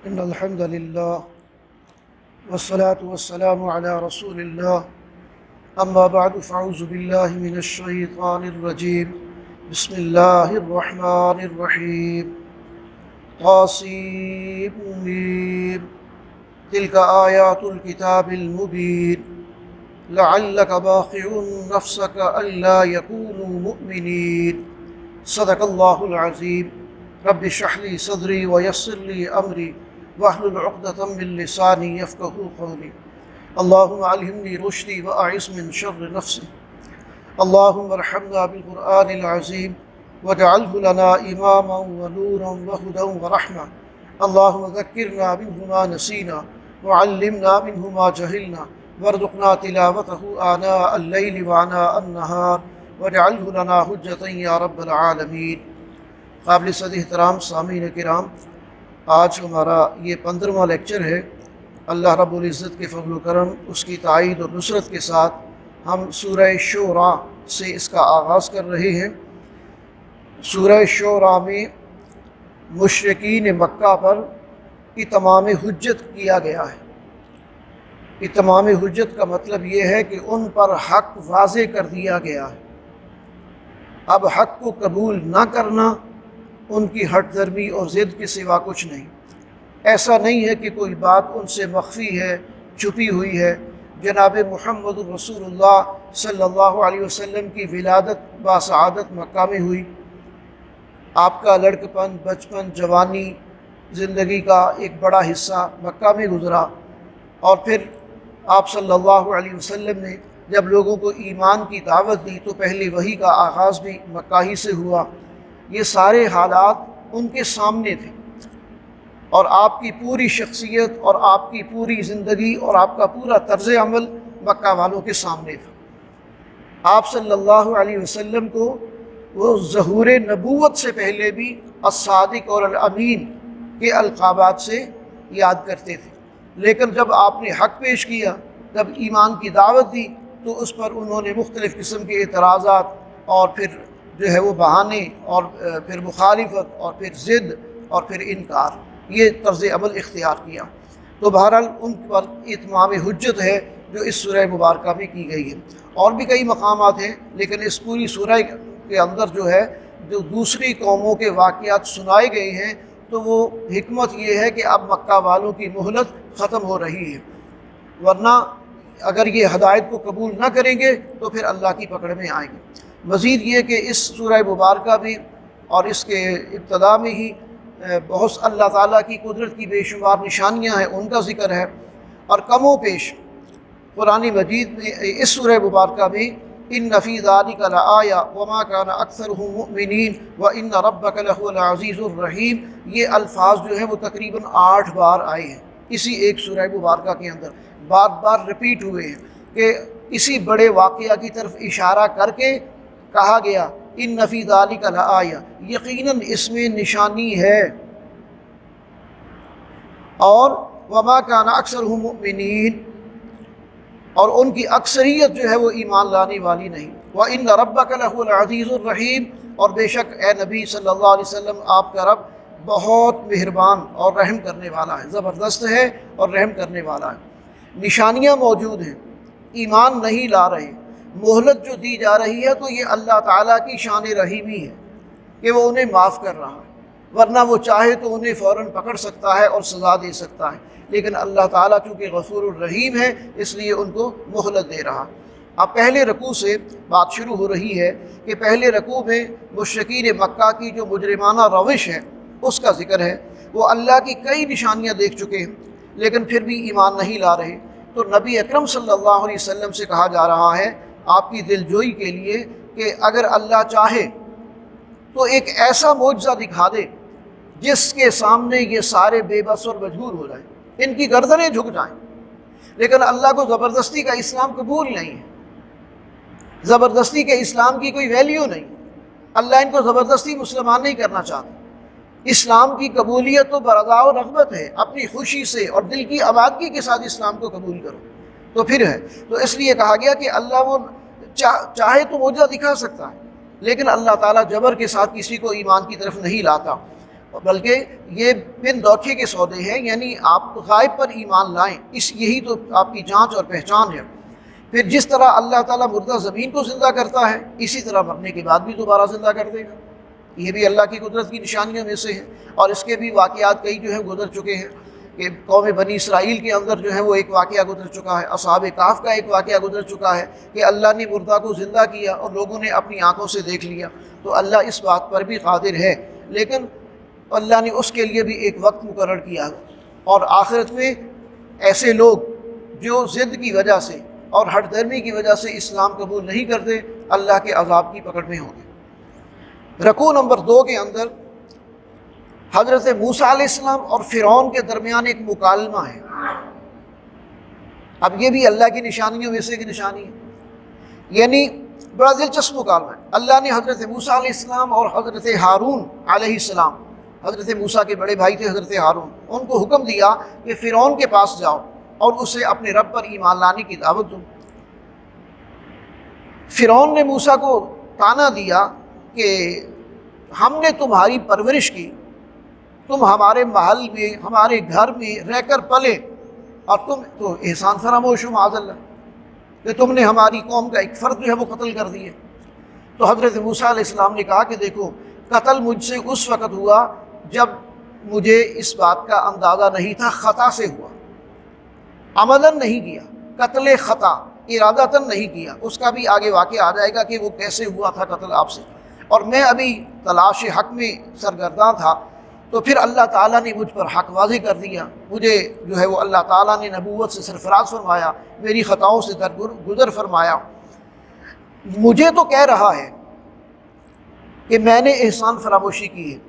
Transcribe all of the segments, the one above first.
إن الحمد لله والصلاة والسلام على رسول الله أما بعد فأعوذ بالله من الشيطان الرجيم بسم الله الرحمن الرحيم طاسيم تلك آيات الكتاب المبين لعلك باخع نفسك ألا يكونوا مؤمنين صدق الله العظيم رب اشرح لي صدري ويسر لي أمري واحلل عقدة من لساني يفقهوا قولي اللهم علمني رشدي وأعص من شر نفسي اللهم ارحمنا بالقرآن العظيم واجعله لنا إماما ونورا وهدى ورحمة اللهم ذكرنا منه ما نسينا وعلمنا منه ما جهلنا وارزقنا تلاوته آناء الليل وعناء النهار واجعله لنا حجة يا رب العالمین۔ قابل صد احترام سامعین کرام، آج ہمارا یہ 15واں لیکچر ہے۔ اللہ رب العزت کے فضل و کرم، اس کی تائید اور نصرت کے ساتھ ہم سورہ شعراء سے اس کا آغاز کر رہے ہیں۔ سورہ شعراء میں مشرکین مکہ پر اتمام حجت کیا گیا ہے۔ اتمام حجت کا مطلب یہ ہے کہ ان پر حق واضح کر دیا گیا ہے۔ اب حق کو قبول نہ کرنا ان کی ہٹ درمی اور ضد کے سوا کچھ نہیں۔ ایسا نہیں ہے کہ کوئی بات ان سے مخفی ہے، چھپی ہوئی ہے۔ جناب محمد رسول اللہ صلی اللہ علیہ وسلم کی ولادت باسعادت مکہ میں ہوئی۔ آپ کا لڑکپن، بچپن، جوانی، زندگی کا ایک بڑا حصہ مکہ میں گزرا، اور پھر آپ صلی اللہ علیہ وسلم نے جب لوگوں کو ایمان کی دعوت دی تو پہلی وحی کا آغاز بھی مکہ ہی سے ہوا۔ یہ سارے حالات ان کے سامنے تھے، اور آپ کی پوری شخصیت اور آپ کی پوری زندگی اور آپ کا پورا طرز عمل مکہ والوں کے سامنے تھا۔ آپ صلی اللہ علیہ وسلم کو وہ ظہور نبوت سے پہلے بھی الصادق اور الامین کے القابات سے یاد کرتے تھے، لیکن جب آپ نے حق پیش کیا، جب ایمان کی دعوت دی، تو اس پر انہوں نے مختلف قسم کے اعتراضات اور پھر جو ہے وہ بہانے اور پھر مخالفت اور پھر ضد اور پھر انکار، یہ طرز عمل اختیار کیا۔ تو بہرحال ان پر اتمام حجت ہے جو اس سورہ مبارکہ میں کی گئی ہے۔ اور بھی کئی مقامات ہیں، لیکن اس پوری سورہ کے اندر جو ہے جو دوسری قوموں کے واقعات سنائے گئے ہیں، تو وہ حکمت یہ ہے کہ اب مکہ والوں کی مہلت ختم ہو رہی ہے، ورنہ اگر یہ ہدایت کو قبول نہ کریں گے تو پھر اللہ کی پکڑ میں آئیں گے۔ مزید یہ کہ اس سورہ مبارکہ بھی اور اس کے ابتدا میں ہی بہت اللہ تعالیٰ کی قدرت کی بے شمار نشانیاں ہیں، ان کا ذکر ہے، اور کم و بیش قرآن مجید میں اس سورہ مبارکہ میں ان فی ذلک لآیہ وما کان اکثرهم مؤمنین وان ربک لہو العزیز الرحیم، یہ الفاظ جو ہیں وہ تقریباً 8 بار آئے ہیں اسی ایک سورہ مبارکہ کے اندر، بار بار ریپیٹ ہوئے ہیں کہ اسی بڑے واقعہ کی طرف اشارہ کر کے کہا گیا ان فی ذلک لآیہ، یقیناً اس میں نشانی ہے، اور وما کان اکثرهم مؤمنین، اور ان کی اکثریت جو ہے وہ ایمان لانے والی نہیں، وان ربک لہو العزیز الرحیم، اور بے شک اے نبی صلی اللہ علیہ وسلم آپ کا رب بہت مہربان اور رحم کرنے والا ہے، زبردست ہے اور رحم کرنے والا ہے۔ نشانیاں موجود ہیں، ایمان نہیں لا رہے، مہلت جو دی جا رہی ہے تو یہ اللہ تعالیٰ کی شان رحیمی ہے کہ وہ انہیں معاف کر رہا ہے، ورنہ وہ چاہے تو انہیں فوراً پکڑ سکتا ہے اور سزا دے سکتا ہے، لیکن اللہ تعالیٰ چونکہ غفور الرحیم ہے اس لیے ان کو مہلت دے رہا۔ اب پہلے رکوع سے بات شروع ہو رہی ہے کہ پہلے رکوع میں مشرکین مکہ کی جو مجرمانہ روش ہے اس کا ذکر ہے۔ وہ اللہ کی کئی نشانیاں دیکھ چکے ہیں لیکن پھر بھی ایمان نہیں لا رہے، تو نبی اکرم صلی اللہ علیہ وسلم سے کہا جا رہا ہے آپ کی دلجوئی کے لیے کہ اگر اللہ چاہے تو ایک ایسا معجزہ دکھا دے جس کے سامنے یہ سارے بے بس اور مجبور ہو جائیں، ان کی گردنیں جھک جائیں، لیکن اللہ کو زبردستی کا اسلام قبول نہیں ہے، زبردستی کے اسلام کی کوئی ویلیو نہیں، اللہ ان کو زبردستی مسلمان نہیں کرنا چاہتا۔ اسلام کی قبولیت تو برضا و رغبت ہے، اپنی خوشی سے اور دل کی آبادگی کے ساتھ اسلام کو قبول کرو تو پھر ہے۔ تو اس لیے کہا گیا کہ اللہ وہ چاہے تو معجزہ دکھا سکتا ہے، لیکن اللہ تعالیٰ جبر کے ساتھ کسی کو ایمان کی طرف نہیں لاتا، بلکہ یہ بن دھوکے کے سودے ہیں، یعنی آپ غائب پر ایمان لائیں، یہی تو آپ کی جانچ اور پہچان ہے۔ پھر جس طرح اللہ تعالیٰ مردہ زمین کو زندہ کرتا ہے، اسی طرح مرنے کے بعد بھی دوبارہ زندہ کر دے گا، یہ بھی اللہ کی قدرت کی نشانیوں میں سے ہے۔ اور اس کے بھی واقعات کئی جو ہیں گزر چکے ہیں، کہ قوم بنی اسرائیل کے اندر جو ہے وہ ایک واقعہ گزر چکا ہے، اصحاب کہف کا ایک واقعہ گزر چکا ہے کہ اللہ نے مردہ کو زندہ کیا اور لوگوں نے اپنی آنکھوں سے دیکھ لیا۔ تو اللہ اس بات پر بھی قادر ہے، لیکن اللہ نے اس کے لیے بھی ایک وقت مقرر کیا، اور آخرت میں ایسے لوگ جو ضد کی وجہ سے اور ہٹ درمی کی وجہ سے اسلام قبول نہیں کرتے، اللہ کے عذاب کی پکڑ میں ہوں گے۔ رکوع نمبر 2 کے اندر حضرت موسیٰ علیہ السلام اور فرعون کے درمیان ایک مکالمہ ہے۔ اب یہ بھی اللہ کی نشانیوں میں سے ایک نشانی ہے، یعنی بڑا دلچسپ مکالمہ ہے۔ اللہ نے حضرت موسیٰ علیہ السلام اور حضرت ہارون علیہ السلام، حضرت موسیٰ کے بڑے بھائی تھے حضرت ہارون، ان کو حکم دیا کہ فرعون کے پاس جاؤ اور اسے اپنے رب پر ایمان لانے کی دعوت دو۔ فرعون نے موسیٰ کو طعنہ دیا کہ ہم نے تمہاری پرورش کی، تم ہمارے محل میں ہمارے گھر میں رہ کر پلے، اور تم تو احسان فراموش ہو معاذ اللہ کہ تم نے ہماری قوم کا ایک فرد جو ہے وہ قتل کر دیے۔ تو حضرت موسیٰ علیہ السلام نے کہا کہ دیکھو، قتل مجھ سے اس وقت ہوا جب مجھے اس بات کا اندازہ نہیں تھا، خطا سے ہوا، عملاً نہیں کیا، قتل خطا ارادتاً نہیں کیا، اس کا بھی آگے واقعہ آ جائے گا کہ وہ کیسے ہوا تھا قتل آپ سے، اور میں ابھی تلاش حق میں سرگرداں تھا۔ تو پھر اللہ تعالیٰ نے مجھ پر حق واضح کر دیا، مجھے جو ہے وہ اللہ تعالیٰ نے نبوت سے سرفراز فرمایا، میری خطاؤں سے درگزر فرمایا۔ مجھے تو کہہ رہا ہے کہ میں نے احسان فراموشی کی ہے،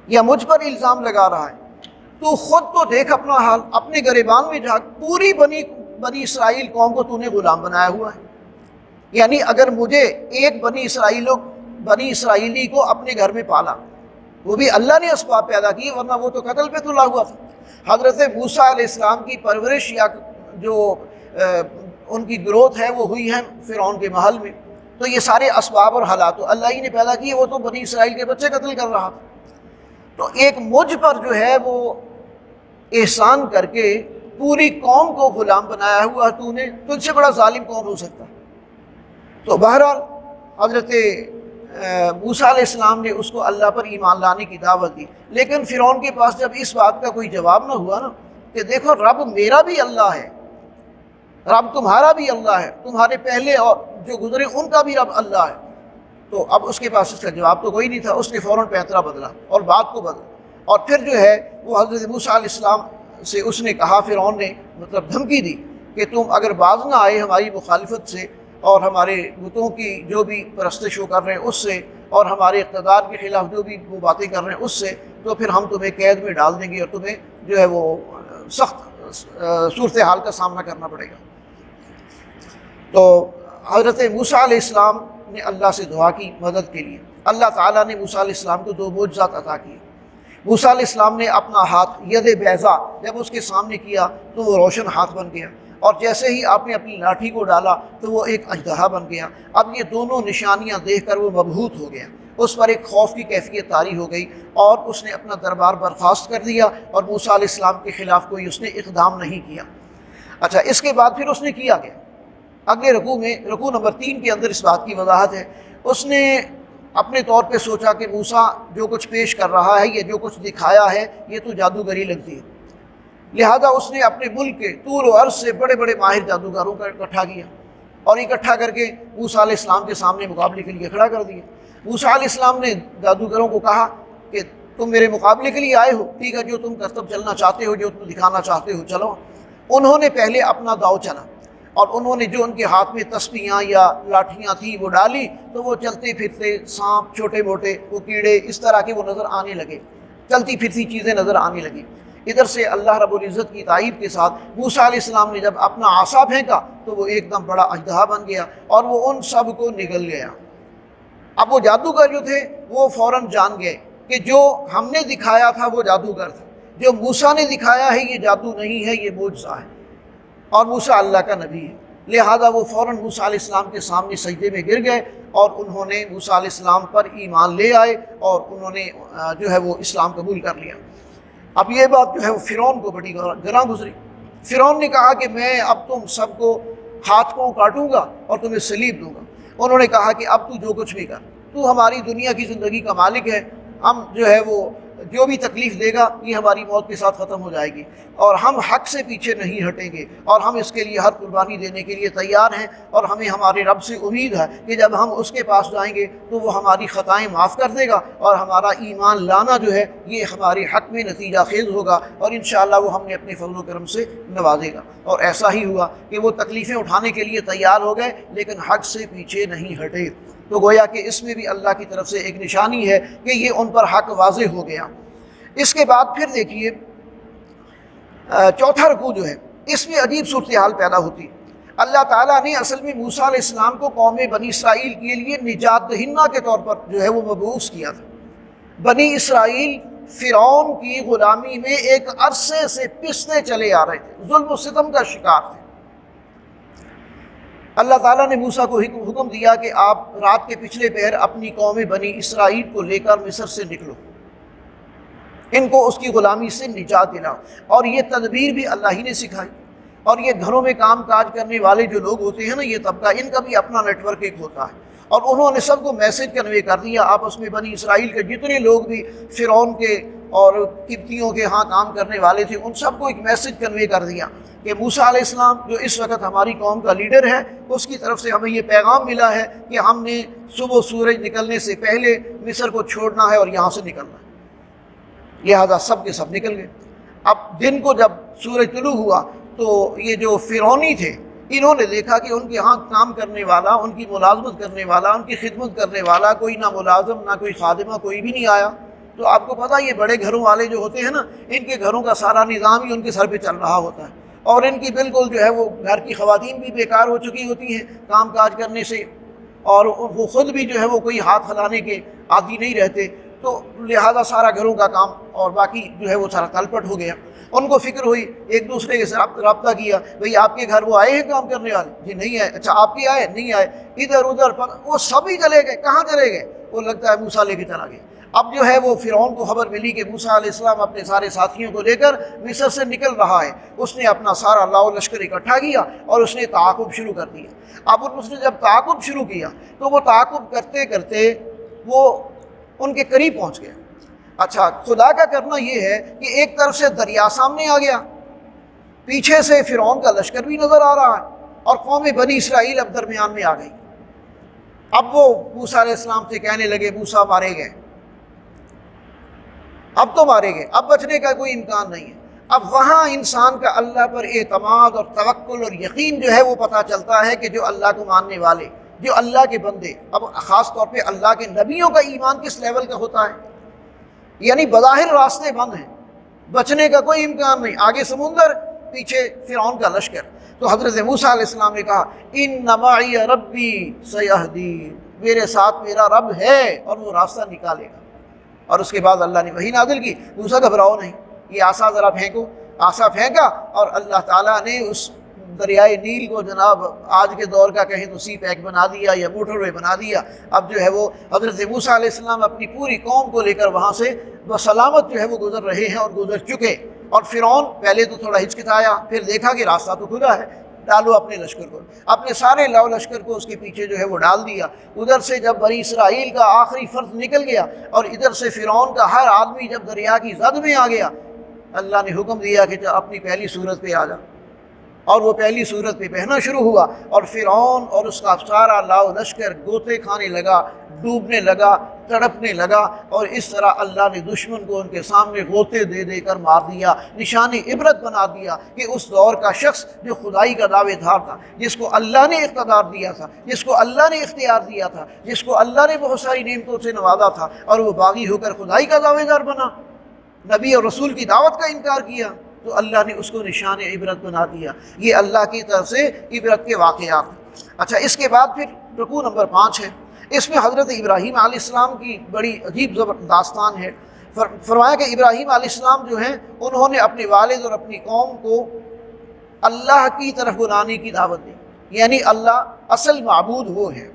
یا مجھ پر الزام لگا رہا ہے۔ تو خود تو دیکھ اپنا حال، اپنے گریبان میں جھانک، پوری بنی اسرائیل قوم کو تو نے غلام بنایا ہوا ہے۔ یعنی اگر مجھے ایک بنی اسرائیلی کو اپنے گھر میں پالا، وہ بھی اللہ نے اسباب پیدا کیے، ورنہ وہ تو قتل پہ تلا ہوا تھا۔ حضرت موسیٰ علیہ السلام کی پرورش یا جو ان کی گروتھ ہے وہ ہوئی ہے فرعون کے محل میں، تو یہ سارے اسباب اور حالات تو اللہ ہی نے پیدا کیے، وہ تو بنی اسرائیل کے بچے قتل کر رہا تھا۔ تو ایک مجھ پر جو ہے وہ احسان کر کے پوری قوم کو غلام بنایا ہوا تو نے، تجھ سے بڑا ظالم کون ہو سکتا؟ تو بہرحال حضرت موسیٰ علیہ السلام نے اس کو اللہ پر ایمان لانے کی دعوت دی، لیکن فرعون کے پاس جب اس بات کا کوئی جواب نہ ہوا نا کہ دیکھو رب میرا بھی اللہ ہے، رب تمہارا بھی اللہ ہے، تمہارے پہلے اور جو گزرے ان کا بھی رب اللہ ہے، تو اب اس کے پاس اس کا جواب تو کوئی نہیں تھا۔ اس نے فوراً پیترا بدلا اور بات کو بدلا، اور پھر جو ہے وہ حضرت موسیٰ علیہ السلام سے اس نے کہا، فرعون نے مطلب دھمکی دی کہ تم اگر باز نہ آئے ہماری مخالفت سے اور ہمارے بتوں کی جو بھی پرستش وہ کر رہے ہیں اس سے، اور ہمارے اقتدار کے خلاف جو بھی وہ باتیں کر رہے ہیں اس سے، تو پھر ہم تمہیں قید میں ڈال دیں گے اور تمہیں جو ہے وہ سخت صورتحال کا سامنا کرنا پڑے گا۔ تو حضرت موسیٰ علیہ السلام نے اللہ سے دعا کی مدد کے لیے، اللہ تعالیٰ نے موسیٰ علیہ السلام کو 2 معجزات عطا کیے۔ موسیٰ علیہ السلام نے اپنا ہاتھ ید بیضا جب اس کے سامنے کیا تو وہ روشن ہاتھ بن گیا، اور جیسے ہی آپ نے اپنی لاٹھی کو ڈالا تو وہ ایک اژدہا بن گیا۔ اب یہ دونوں نشانیاں دیکھ کر وہ مبہوت ہو گیا، اس پر ایک خوف کی کیفیت طاری ہو گئی، اور اس نے اپنا دربار برخاست کر دیا، اور موسیٰ علیہ السلام کے خلاف کوئی اس نے اقدام نہیں کیا۔ اچھا، اس کے بعد پھر اس نے کیا گیا اگلے رکوع میں، رکوع نمبر 3 کے اندر اس بات کی وضاحت ہے۔ اس نے اپنے طور پہ سوچا کہ موسیٰ جو کچھ پیش کر رہا ہے، یہ جو کچھ دکھایا ہے، یہ تو جادوگری لگتی ہے، لہذا اس نے اپنے ملک کے طول و عرض سے بڑے بڑے ماہر جادوگروں کا اکٹھا کیا، اور اکٹھا کر کے موسیٰ علیہ السلام کے سامنے مقابلے کے لیے کھڑا کر دیا۔ موسیٰ علیہ السلام نے جادوگروں کو کہا کہ تم میرے مقابلے کے لیے آئے ہو، ٹھیک ہے، جو تم کرتب چلنا چاہتے ہو، جو تم دکھانا چاہتے ہو چلو۔ انہوں نے پہلے اپنا داؤ چلا، اور انہوں نے جو ان کے ہاتھ میں تسبیحاں یا لاٹھیاں تھیں وہ ڈالی، تو وہ چلتے پھرتے سانپ، چھوٹے موٹے وہ کیڑے، اس طرح کے وہ نظر آنے لگے، چلتی پھرتی چیزیں نظر آنے لگیں۔ ادھر سے اللہ رب العزت کی تائید کے ساتھ موسیٰ علیہ السلام نے جب اپنا عصا پھینکا تو وہ ایک دم بڑا اژدہا بن گیا، اور وہ ان سب کو نگل گیا۔ اب وہ جادوگر جو تھے وہ فوراً جان گئے کہ جو ہم نے دکھایا تھا وہ جادوگر تھا، جو موسیٰ نے دکھایا ہے یہ جادو نہیں ہے، یہ معجزہ ہے، اور موسیٰ اللہ کا نبی ہے۔ لہذا وہ فوراً موسیٰ علیہ السلام کے سامنے سجدے میں گر گئے اور انہوں نے موسیٰ علیہ السلام پر ایمان لے آئے اور انہوں نے جو ہے وہ اسلام قبول کر لیا۔ اب یہ بات جو ہے وہ فرعون کو بڑی گراں گزری۔ فرعون نے کہا کہ میں اب تم سب کو ہاتھ پاؤں کاٹوں گا اور تمہیں سلیب دوں گا۔ انہوں نے کہا کہ اب تو جو کچھ بھی کر، تو ہماری دنیا کی زندگی کا مالک ہے، ہم جو ہے وہ جو بھی تکلیف دے گا یہ ہماری موت کے ساتھ ختم ہو جائے گی، اور ہم حق سے پیچھے نہیں ہٹیں گے، اور ہم اس کے لیے ہر قربانی دینے کے لیے تیار ہیں، اور ہمیں ہمارے رب سے امید ہے کہ جب ہم اس کے پاس جائیں گے تو وہ ہماری خطائیں معاف کر دے گا، اور ہمارا ایمان لانا جو ہے یہ ہمارے حق میں نتیجہ خیز ہوگا، اور انشاءاللہ وہ ہم نے اپنے فضل و کرم سے نوازے گا۔ اور ایسا ہی ہوا کہ وہ تکلیفیں اٹھانے کے لیے تیار ہو گئے لیکن حق سے پیچھے نہیں ہٹے۔ تو گویا کہ اس میں بھی اللہ کی طرف سے ایک نشانی ہے کہ یہ ان پر حق واضح ہو گیا۔ اس کے بعد پھر دیکھیے چوتھا رکوع جو ہے، اس میں عجیب صورتحال پیدا ہوتی۔ اللہ تعالیٰ نے اصل میں موسیٰ علیہ السلام کو قوم بنی اسرائیل کے لیے نجات دہندہ کے طور پر جو ہے وہ مبعوث کیا تھا۔ بنی اسرائیل فرعون کی غلامی میں ایک عرصے سے پستے چلے آ رہے تھے، ظلم و ستم کا شکار تھے۔ اللہ تعالیٰ نے موسیٰ کو حکم دیا کہ آپ رات کے پچھلے پہر اپنی قوم بنی اسرائیل کو لے کر مصر سے نکلو، ان کو اس کی غلامی سے نجات دلاؤ۔ اور یہ تدبیر بھی اللہ ہی نے سکھائی۔ اور یہ گھروں میں کام کاج کرنے والے جو لوگ ہوتے ہیں نا، یہ طبقہ، ان کا بھی اپنا نیٹ ورک ایک ہوتا ہے، اور انہوں نے سب کو میسج کنوے کر دیا آپس میں۔ بنی اسرائیل کے جتنے لوگ بھی فرعون کے اور قبطیوں کے ہاں کام کرنے والے تھے، ان سب کو ایک میسج کنوے کر دیا کہ موسیٰ علیہ السلام جو اس وقت ہماری قوم کا لیڈر ہے، اس کی طرف سے ہمیں یہ پیغام ملا ہے کہ ہم نے صبح سورج نکلنے سے پہلے مصر کو چھوڑنا ہے اور یہاں سے نکلنا ہے۔ لہذا سب کے سب نکل گئے۔ اب دن کو جب سورج طلوع ہوا تو یہ جو فرعونی تھے، انہوں نے دیکھا کہ ان کے ہاں کام کرنے والا، ان کی ملازمت کرنے والا، ان کی خدمت کرنے والا کوئی نہ ملازم نہ کوئی خادمہ، کوئی بھی نہیں آیا۔ تو آپ کو پتہ یہ بڑے گھروں والے جو ہوتے ہیں نا، ان کے گھروں کا سارا نظام ہی ان کے سر پہ چل رہا ہوتا ہے، اور ان کی بالکل جو ہے وہ گھر کی خواتین بھی بیکار ہو چکی ہوتی ہیں کام کاج کرنے سے، اور وہ خود بھی جو ہے وہ کوئی ہاتھ ہلانے کے عادی نہیں رہتے۔ تو لہذا سارا گھروں کا کام اور باقی جو ہے وہ سارا تلپٹ ہو گیا۔ ان کو فکر ہوئی، ایک دوسرے کے ساتھ رابطہ کیا، بھئی آپ کے گھر وہ آئے ہیں کام کرنے والے؟ جی نہیں آئے۔ اچھا آپ کے آئے؟ نہیں آئے۔ ادھر ادھر وہ سبھی چلے گئے۔ کہاں چلے گئے؟ وہ لگتا ہے موسیٰ لے کے چلا گیا۔ اب جو ہے وہ فرعون کو خبر ملی کہ موسیٰ علیہ السلام اپنے سارے ساتھیوں کو لے کر مصر سے نکل رہا ہے۔ اس نے اپنا سارا لاؤ لشکر اکٹھا کیا اور اس نے تعاقب شروع کر دیا۔ اب اس نے جب تعاقب شروع کیا تو وہ تعاقب کرتے کرتے وہ ان کے قریب پہنچ گیا۔ اچھا، خدا کا کرنا یہ ہے کہ ایک طرف سے دریا سامنے آ گیا، پیچھے سے فرعون کا لشکر بھی نظر آ رہا ہے، اور قوم بنی اسرائیل اب درمیان میں آ گئی۔ اب وہ موسیٰ علیہ السلام سے کہنے لگے، موسیٰ مارے گئے، اب تو مارے گئے، اب بچنے کا کوئی امکان نہیں ہے۔ اب وہاں انسان کا اللہ پر اعتماد اور توکل اور یقین جو ہے وہ پتہ چلتا ہے کہ جو اللہ کو ماننے والے، جو اللہ کے بندے، اب خاص طور پہ اللہ کے نبیوں کا ایمان کس لیول کا ہوتا ہے، یعنی بظاہر راستے بند ہیں، بچنے کا کوئی امکان نہیں، آگے سمندر، پیچھے فرعون کا لشکر۔ تو حضرت موسیٰ علیہ السلام نے کہا، ان معی ربی سیہدین، میرے ساتھ میرا رب ہے اور وہ راستہ نکالے گا۔ اور اس کے بعد اللہ نے وحی نازل کی، موسیٰ گھبراؤ نہیں، یہ عصا ذرا پھینکو۔ عصا پھینکا اور اللہ تعالیٰ نے اس دریائے نیل کو جناب آج کے دور کا کہیں تو سی پیک بنا دیا یا موٹر وے بنا دیا۔ اب جو ہے وہ حضرت موسیٰ علیہ السلام اپنی پوری قوم کو لے کر وہاں سے بسلامت جو ہے وہ گزر رہے ہیں اور گزر چکے۔ اور فرعون پہلے تو تھوڑا ہچکتایا، پھر دیکھا کہ راستہ تو کھلا ہے، ڈالو اپنے لشکر کو، اپنے سارے لاؤ لشکر کو اس کے پیچھے جو ہے وہ ڈال دیا۔ ادھر سے جب بنی اسرائیل کا آخری فرد نکل گیا اور ادھر سے فرعون کا ہر آدمی جب دریا کی زد میں آ گیا، اللہ نے حکم دیا کہ اپنی پہلی صورت پہ آ جا، اور وہ پہلی صورت پہ بہنا شروع ہوا، اور فرعون اور اس کا سارا لاؤ لشکر گوتے کھانے لگا، ڈوبنے لگا، تڑپنے لگا، اور اس طرح اللہ نے دشمن کو ان کے سامنے غوطے دے دے کر مار دیا، نشان عبرت بنا دیا کہ اس دور کا شخص جو خدائی کا دعوے دار تھا، جس کو اللہ نے اقتدار دیا تھا، جس کو اللہ نے اختیار دیا تھا، جس کو اللہ نے بہت ساری نعمتوں سے نوازا تھا، اور وہ باغی ہو کر خدائی کا دعوے دار بنا، نبی اور رسول کی دعوت کا انکار کیا، تو اللہ نے اس کو نشان عبرت بنا دیا۔ یہ اللہ کی طرف سے عبرت کے واقعات۔ اچھا، اس کے بعد پھر رکوع نمبر 5 ہے، اس میں حضرت ابراہیم علیہ السلام کی بڑی عجیب داستان ہے۔ فرمایا کہ ابراہیم علیہ السلام جو ہیں انہوں نے اپنے والد اور اپنی قوم کو اللہ کی طرف بلانے کی دعوت دی۔ یعنی اللہ اصل معبود وہ ہے،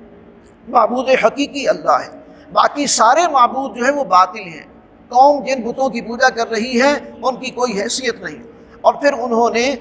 معبود حقیقی اللہ ہے، باقی سارے معبود جو ہیں وہ باطل ہیں۔ قوم جن بتوں کی پوجا کر رہی ہے ان کی کوئی حیثیت نہیں۔ اور پھر انہوں نے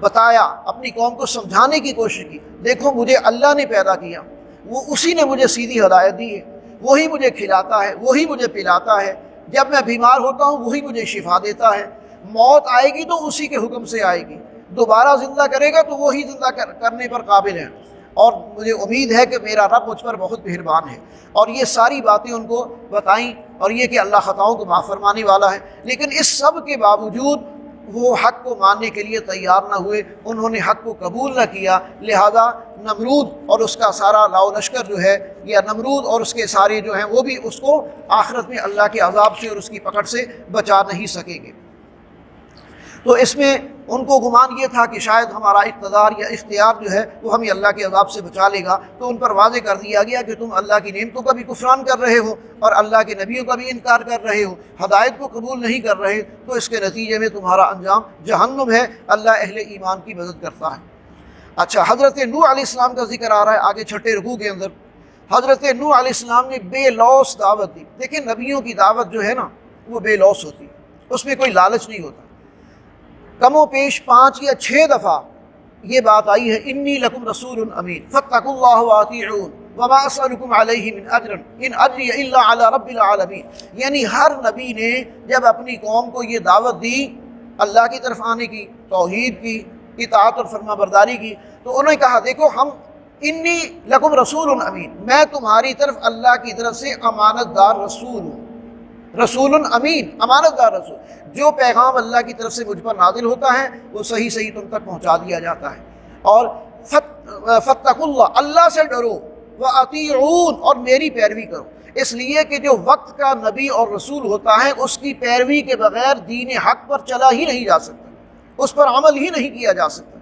بتایا، اپنی قوم کو سمجھانے کی کوشش کی، دیکھو مجھے اللہ نے پیدا کیا، وہ اسی نے مجھے سیدھی ہدایت دی ہے، وہی مجھے کھلاتا ہے، وہی مجھے پلاتا ہے، جب میں بیمار ہوتا ہوں وہی مجھے شفا دیتا ہے، موت آئے گی تو اسی کے حکم سے آئے گی، دوبارہ زندہ کرے گا تو وہی زندہ کرنے پر قابل ہے، اور مجھے امید ہے کہ میرا رب مجھ پر بہت مہربان ہے۔ اور یہ ساری باتیں ان کو بتائیں، اور یہ کہ اللہ خطاؤں کو معاف فرمانے والا ہے۔ لیکن اس سب کے باوجود وہ حق کو ماننے کے لیے تیار نہ ہوئے، انہوں نے حق کو قبول نہ کیا، لہذا نمرود اور اس کا سارا لاؤ لشکر جو ہے، یا نمرود اور اس کے سارے جو ہیں، وہ بھی اس کو آخرت میں اللہ کے عذاب سے اور اس کی پکڑ سے بچا نہیں سکیں گے۔ تو اس میں ان کو گمان یہ تھا کہ شاید ہمارا اقتدار یا اختیار جو ہے وہ ہمیں اللہ کے عذاب سے بچا لے گا، تو ان پر واضح کر دیا گیا کہ تم اللہ کی نعمتوں کا بھی کفران کر رہے ہو اور اللہ کے نبیوں کا بھی انکار کر رہے ہو، ہدایت کو قبول نہیں کر رہے، تو اس کے نتیجے میں تمہارا انجام جہنم ہے۔ اللہ اہل ایمان کی مدد کرتا ہے۔ اچھا، حضرت نوح علیہ السلام کا ذکر آ رہا ہے آگے چھٹے رکوع کے اندر۔ حضرت نوح علیہ السلام نے بے لوث دعوت دی۔ دیکھیں نبیوں کی دعوت جو ہے نا وہ بے لوث ہوتی، اس میں کوئی لالچ نہیں ہوتا۔ کم و بیش 5 یا 6 دفعہ یہ بات آئی ہے، انی لکم رسول امین فاتقوا اللہ واطیعون وما اسألکم علیہ من اجر ان اجری الا علی رب العالمین۔ یعنی ہر نبی نے جب اپنی قوم کو یہ دعوت دی اللہ کی طرف آنے کی، توحید کی، اطاعت اور فرما برداری کی، تو انہوں نے کہا دیکھو ہم انی لکم رسول امین، میں تمہاری طرف اللہ کی طرف سے امانت دار رسول ہوں، رسول امین، امانت دار رسول۔ جو پیغام اللہ کی طرف سے مجھ پر نازل ہوتا ہے وہ صحیح صحیح تم تک پہنچا دیا جاتا ہے۔ اور فاتقوا اللہ، اللہ سے ڈرو، واطیعون، اور میری پیروی کرو، اس لیے کہ جو وقت کا نبی اور رسول ہوتا ہے اس کی پیروی کے بغیر دین حق پر چلا ہی نہیں جا سکتا، اس پر عمل ہی نہیں کیا جا سکتا۔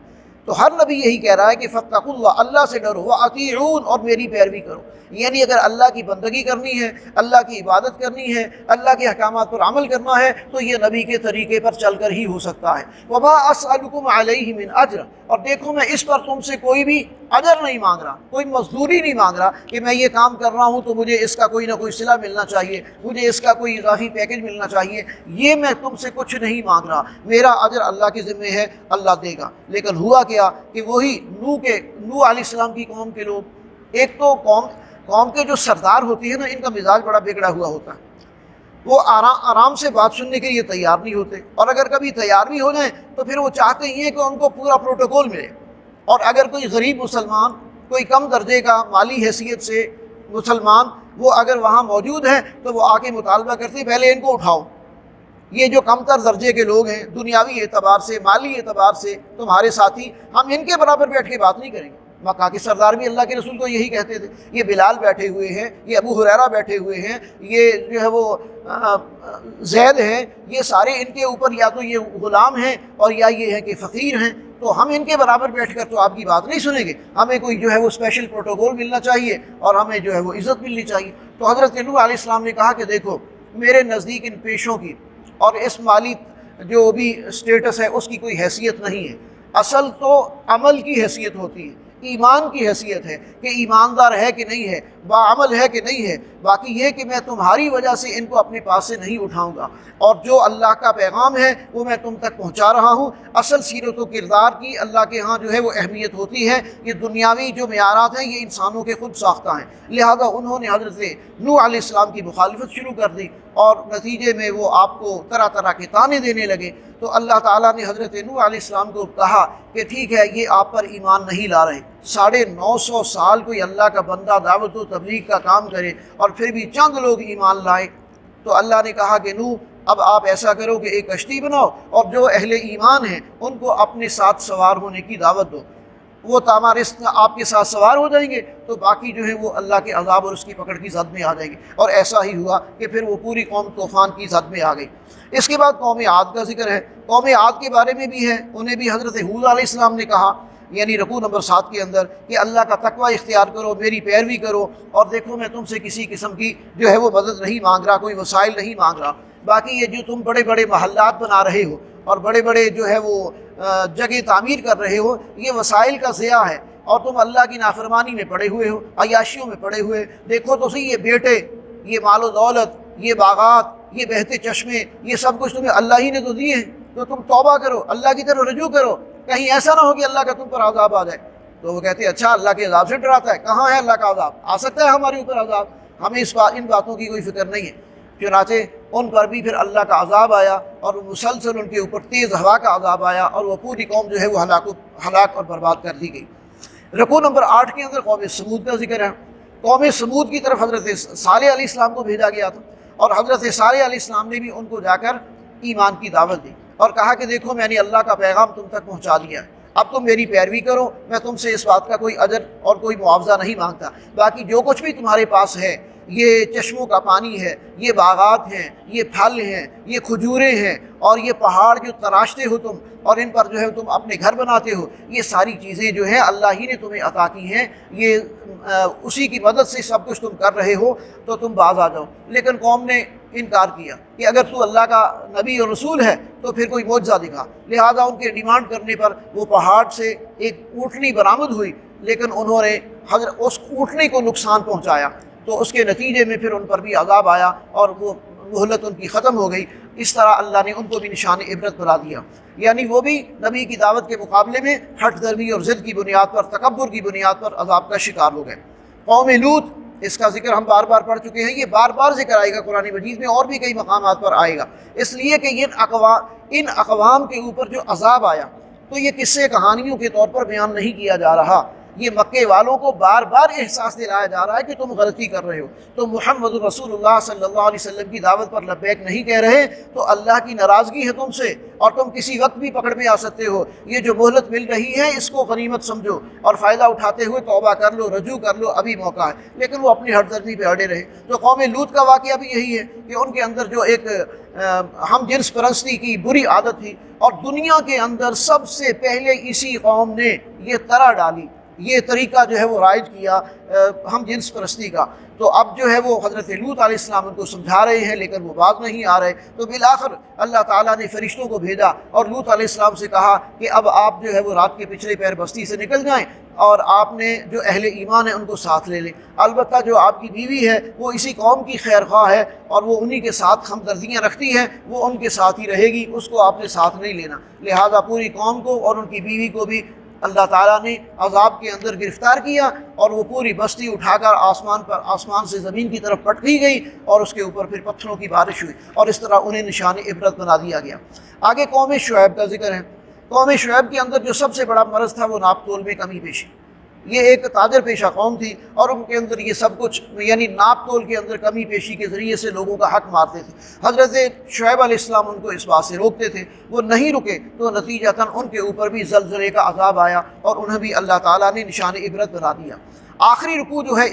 تو ہر نبی یہی کہہ رہا ہے کہ فاتقوا اللہ، اللہ سے ڈرو، واطیعون، اور میری پیروی کرو۔ یعنی اگر اللہ کی بندگی کرنی ہے، اللہ کی عبادت کرنی ہے، اللہ کے احکامات پر عمل کرنا ہے تو یہ نبی کے طریقے پر چل کر ہی ہو سکتا ہے۔ وما اسألکم علیہ من اجر، اور دیکھو میں اس پر تم سے کوئی بھی اجر نہیں مانگ رہا، کوئی مزدوری نہیں مانگ رہا کہ میں یہ کام کر رہا ہوں تو مجھے اس کا کوئی نہ کوئی صلہ ملنا چاہیے، مجھے اس کا کوئی اضافی پیکج ملنا چاہیے، یہ میں تم سے کچھ نہیں مانگ رہا، میرا اجر اللہ کے ذمے ہے، اللہ دے گا۔ لیکن ہوا کیا کہ وہی نوح علیہ السلام کی قوم کے لوگ، ایک تو قوم کے جو سردار ہوتی ہے نا ان کا مزاج بڑا بگڑا ہوا ہوتا ہے، وہ آرام سے بات سننے کے لیے تیار نہیں ہوتے، اور اگر کبھی تیار بھی ہو جائیں تو پھر وہ چاہتے ہی ہیں کہ ان کو پورا پروٹوکول ملے، اور اگر کوئی غریب مسلمان، کوئی کم درجے کا مالی حیثیت سے مسلمان وہ اگر وہاں موجود ہے تو وہ آ کے مطالبہ کرتے ہیں پہلے ان کو اٹھاؤ، یہ جو کم تر درجے کے لوگ ہیں دنیاوی اعتبار سے، مالی اعتبار سے تمہارے ساتھی، ہم ان کے برابر بیٹھ کے بات نہیں کریں گے۔ مکہ کے سردار بھی اللہ کے رسول کو یہی کہتے تھے۔ یہ بلال بیٹھے ہوئے ہیں، یہ ابو ہریرہ بیٹھے ہوئے ہیں، یہ جو ہے وہ زید ہیں، یہ سارے ان کے اوپر یا تو یہ غلام ہیں اور یا یہ ہے کہ فقیر ہیں، تو ہم ان کے برابر بیٹھ کر تو آپ کی بات نہیں سنیں گے، ہمیں کوئی جو ہے وہ اسپیشل پروٹوکول ملنا چاہیے اور ہمیں جو ہے وہ عزت ملنی چاہیے۔ تو حضرت نوح علیہ السلام نے کہا کہ دیکھو میرے نزدیک ان پیشوں کی اور اس مالی جو بھی سٹیٹس ہے اس کی کوئی حیثیت نہیں ہے، اصل تو عمل کی حیثیت ہوتی ہے، ایمان کی حیثیت ہے کہ ایماندار ہے کہ نہیں ہے، باعمل ہے کہ نہیں ہے۔ باقی یہ کہ میں تمہاری وجہ سے ان کو اپنے پاس سے نہیں اٹھاؤں گا، اور جو اللہ کا پیغام ہے وہ میں تم تک پہنچا رہا ہوں۔ اصل سیرت و کردار کی اللہ کے ہاں جو ہے وہ اہمیت ہوتی ہے، یہ دنیاوی جو معیارات ہیں یہ انسانوں کے خود ساختہ ہیں، لہذا انہوں نے حضرت نوح علیہ السلام کی مخالفت شروع کر دی اور نتیجے میں وہ آپ کو طرح طرح کے طعنے دینے لگے۔ تو اللہ تعالیٰ نے حضرت نوح علیہ السلام کو کہا کہ ٹھیک ہے یہ آپ پر ایمان نہیں لا رہے، 950 سال کوئی اللہ کا بندہ دعوت و تبلیغ کا کام کرے اور پھر بھی چند لوگ ایمان لائے، تو اللہ نے کہا کہ نوح اب آپ ایسا کرو کہ ایک کشتی بناؤ اور جو اہل ایمان ہیں ان کو اپنے ساتھ سوار ہونے کی دعوت دو، وہ تمہارے آپ کے ساتھ سوار ہو جائیں گے تو باقی جو ہے وہ اللہ کے عذاب اور اس کی پکڑ کی زد میں آ جائیں گے۔ اور ایسا ہی ہوا کہ پھر وہ پوری قوم طوفان کی زد میں آ گئی۔ اس کے بعد قوم عاد کا ذکر ہے۔ قوم عاد کے بارے میں بھی ہے، انہیں بھی حضرت ہود علیہ السلام نے کہا، یعنی رکوع نمبر 7 کے اندر، کہ اللہ کا تقوی اختیار کرو، میری پیروی کرو، اور دیکھو میں تم سے کسی قسم کی جو ہے وہ مدد نہیں مانگ رہا، کوئی وسائل نہیں مانگ رہا، باقی یہ جو تم بڑے بڑے محلات بنا رہے ہو اور بڑے بڑے جو ہے وہ جگہ تعمیر کر رہے ہو، یہ وسائل کا ضیاع ہے، اور تم اللہ کی نافرمانی میں پڑے ہوئے ہو، عیاشیوں میں پڑے ہوئے۔ دیکھو تو صحیح، یہ بیٹے، یہ مال و دولت، یہ باغات، یہ بہتے چشمے، یہ سب کچھ تمہیں اللہ ہی نے تو دیے ہیں، تو تم توبہ کرو، اللہ کی طرف رجوع کرو، کہیں ایسا نہ ہو کہ اللہ کا تم پر عذاب آ جائے۔ تو وہ کہتے ہیں اچھا اللہ کے عذاب سے ڈراتا ہے؟ کہاں ہے اللہ کا عذاب؟ آ سکتا ہے ہمارے اوپر عذاب، ہمیں ان باتوں کی کوئی فکر نہیں ہے۔ چنانچہ ان پر بھی پھر اللہ کا عذاب آیا، اور مسلسل ان کے اوپر تیز ہوا کا عذاب آیا، اور وہ پوری قوم جو ہے وہ ہلاک اور برباد کر دی گئی۔ رکوع نمبر 8 کے اندر قوم سمود کا ذکر ہے۔ قوم سمود کی طرف حضرت صالح علیہ السلام کو بھیجا گیا تھا، اور حضرت صالح علیہ السلام نے بھی ان کو جا کر ایمان کی دعوت دی، اور کہا کہ دیکھو میں نے اللہ کا پیغام تم تک پہنچا دیا ہے، اب تم میری پیروی کرو، میں تم سے اس بات کا کوئی اجر اور کوئی معاوضہ نہیں مانگتا، باقی جو کچھ بھی تمہارے پاس ہے، یہ چشموں کا پانی ہے، یہ باغات ہیں، یہ پھل ہیں، یہ کھجوریں ہیں، اور یہ پہاڑ جو تراشتے ہو تم اور ان پر جو ہے تم اپنے گھر بناتے ہو، یہ ساری چیزیں جو ہیں اللہ ہی نے تمہیں عطا کی ہیں، یہ اسی کی مدد سے سب کچھ تم کر رہے ہو، تو تم باز آ جاؤ۔ لیکن قوم نے انکار کیا کہ اگر تو اللہ کا نبی اور رسول ہے تو پھر کوئی معجزہ دکھا، لہذا ان کے ڈیمانڈ کرنے پر وہ پہاڑ سے ایک اونٹنی برآمد ہوئی، لیکن انہوں نے اس اونٹنی کو نقصان پہنچایا، تو اس کے نتیجے میں پھر ان پر بھی عذاب آیا اور وہ مہلت ان کی ختم ہو گئی۔ اس طرح اللہ نے ان کو بھی نشان عبرت بنا دیا، یعنی وہ بھی نبی کی دعوت کے مقابلے میں ہٹ درمی اور ضد کی بنیاد پر، تکبر کی بنیاد پر عذاب کا شکار ہو گئے۔ قوم لوط، اس کا ذکر ہم بار بار پڑھ چکے ہیں، یہ بار بار ذکر آئے گا قرآن مجید میں، اور بھی کئی مقامات پر آئے گا، اس لیے کہ ان اقوام کے اوپر جو عذاب آیا تو یہ قصے کہانیوں کے طور پر بیان نہیں کیا جا رہا، یہ مکے والوں کو بار بار احساس دلایا جا رہا ہے کہ تم غلطی کر رہے ہو، تم محمد رسول اللہ صلی اللہ علیہ وسلم کی دعوت پر لبیک نہیں کہہ رہے، تو اللہ کی ناراضگی ہے تم سے، اور تم کسی وقت بھی پکڑ میں آ سکتے ہو۔ یہ جو مہلت مل رہی ہے اس کو غنیمت سمجھو اور فائدہ اٹھاتے ہوئے توبہ کر لو، رجوع کر لو، ابھی موقع ہے۔ لیکن وہ اپنی ہٹ درمی پہ اڑے رہے۔ تو قوم لوط کا واقعہ بھی یہی ہے کہ ان کے اندر جو ایک ہم جنس پرستی کی بری عادت تھی، اور دنیا کے اندر سب سے پہلے اسی قوم نے یہ طرح ڈالی، یہ طریقہ جو ہے وہ رائج کیا ہم جنس پرستی کا۔ تو اب جو ہے وہ حضرت لوط علیہ السلام ان کو سمجھا رہے ہیں، لیکن وہ باز نہیں آ رہے، تو بالآخر اللہ تعالیٰ نے فرشتوں کو بھیجا اور لوط علیہ السلام سے کہا کہ اب آپ جو ہے وہ رات کے پچھلے پہر بستی سے نکل جائیں، اور آپ نے جو اہل ایمان ہے ان کو ساتھ لے لیں، البتہ جو آپ کی بیوی ہے وہ اسی قوم کی خیر خواہ ہے اور وہ انہی کے ساتھ ہمدردیاں رکھتی ہے، وہ ان کے ساتھ ہی رہے گی، اس کو آپ نے ساتھ نہیں لینا۔ لہٰذا پوری قوم کو اور ان کی بیوی کو بھی اللہ تعالیٰ نے عذاب کے اندر گرفتار کیا، اور وہ پوری بستی اٹھا کر آسمان سے زمین کی طرف پٹکی گئی، اور اس کے اوپر پھر پتھروں کی بارش ہوئی، اور اس طرح انہیں نشان عبرت بنا دیا گیا۔ آگے قوم شعیب کا ذکر ہے۔ قوم شعیب کے اندر جو سب سے بڑا مرض تھا وہ ناپ تول میں کمی بیشی۔ یہ ایک تاجر پیشہ قوم تھی، اور ان کے اندر یہ سب کچھ یعنی ناپ تول کے اندر کمی پیشی کے ذریعے سے لوگوں کا حق مارتے تھے۔ حضرت شعیب علیہ السلام ان کو اس بات سے روکتے تھے، وہ نہیں رکے تو نتیجتاً ان کے اوپر بھی زلزلے کا عذاب آیا، اور انہیں بھی اللہ تعالیٰ نے نشان عبرت بنا دیا۔ آخری رکوع جو ہے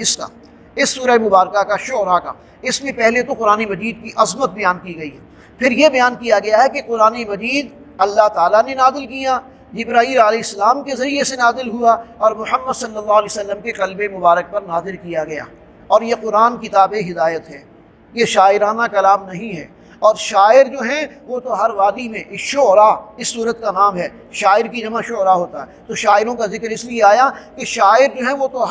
اس سورہ مبارکہ کا، شعراء کا، اس میں پہلے تو قرآن مجید کی عظمت بیان کی گئی ہے، پھر یہ بیان کیا گیا ہے کہ قرآن مجید اللہ تعالیٰ نے نازل کیا، جبرائیل علیہ السلام کے ذریعے سے نازل ہوا، اور محمد صلی اللہ علیہ وسلم کے قلب مبارک پر نازل کیا گیا، اور یہ قرآن کتاب ہدایت ہے، یہ شاعرانہ کلام نہیں ہے۔ اور شاعر جو ہیں وہ تو ہر وادی میں، شعراء اس صورت کا نام ہے، شاعر کی جمع شعراء ہوتا ہے، تو شاعروں کا ذکر اس لیے آیا کہ شاعر جو ہیں وہ تو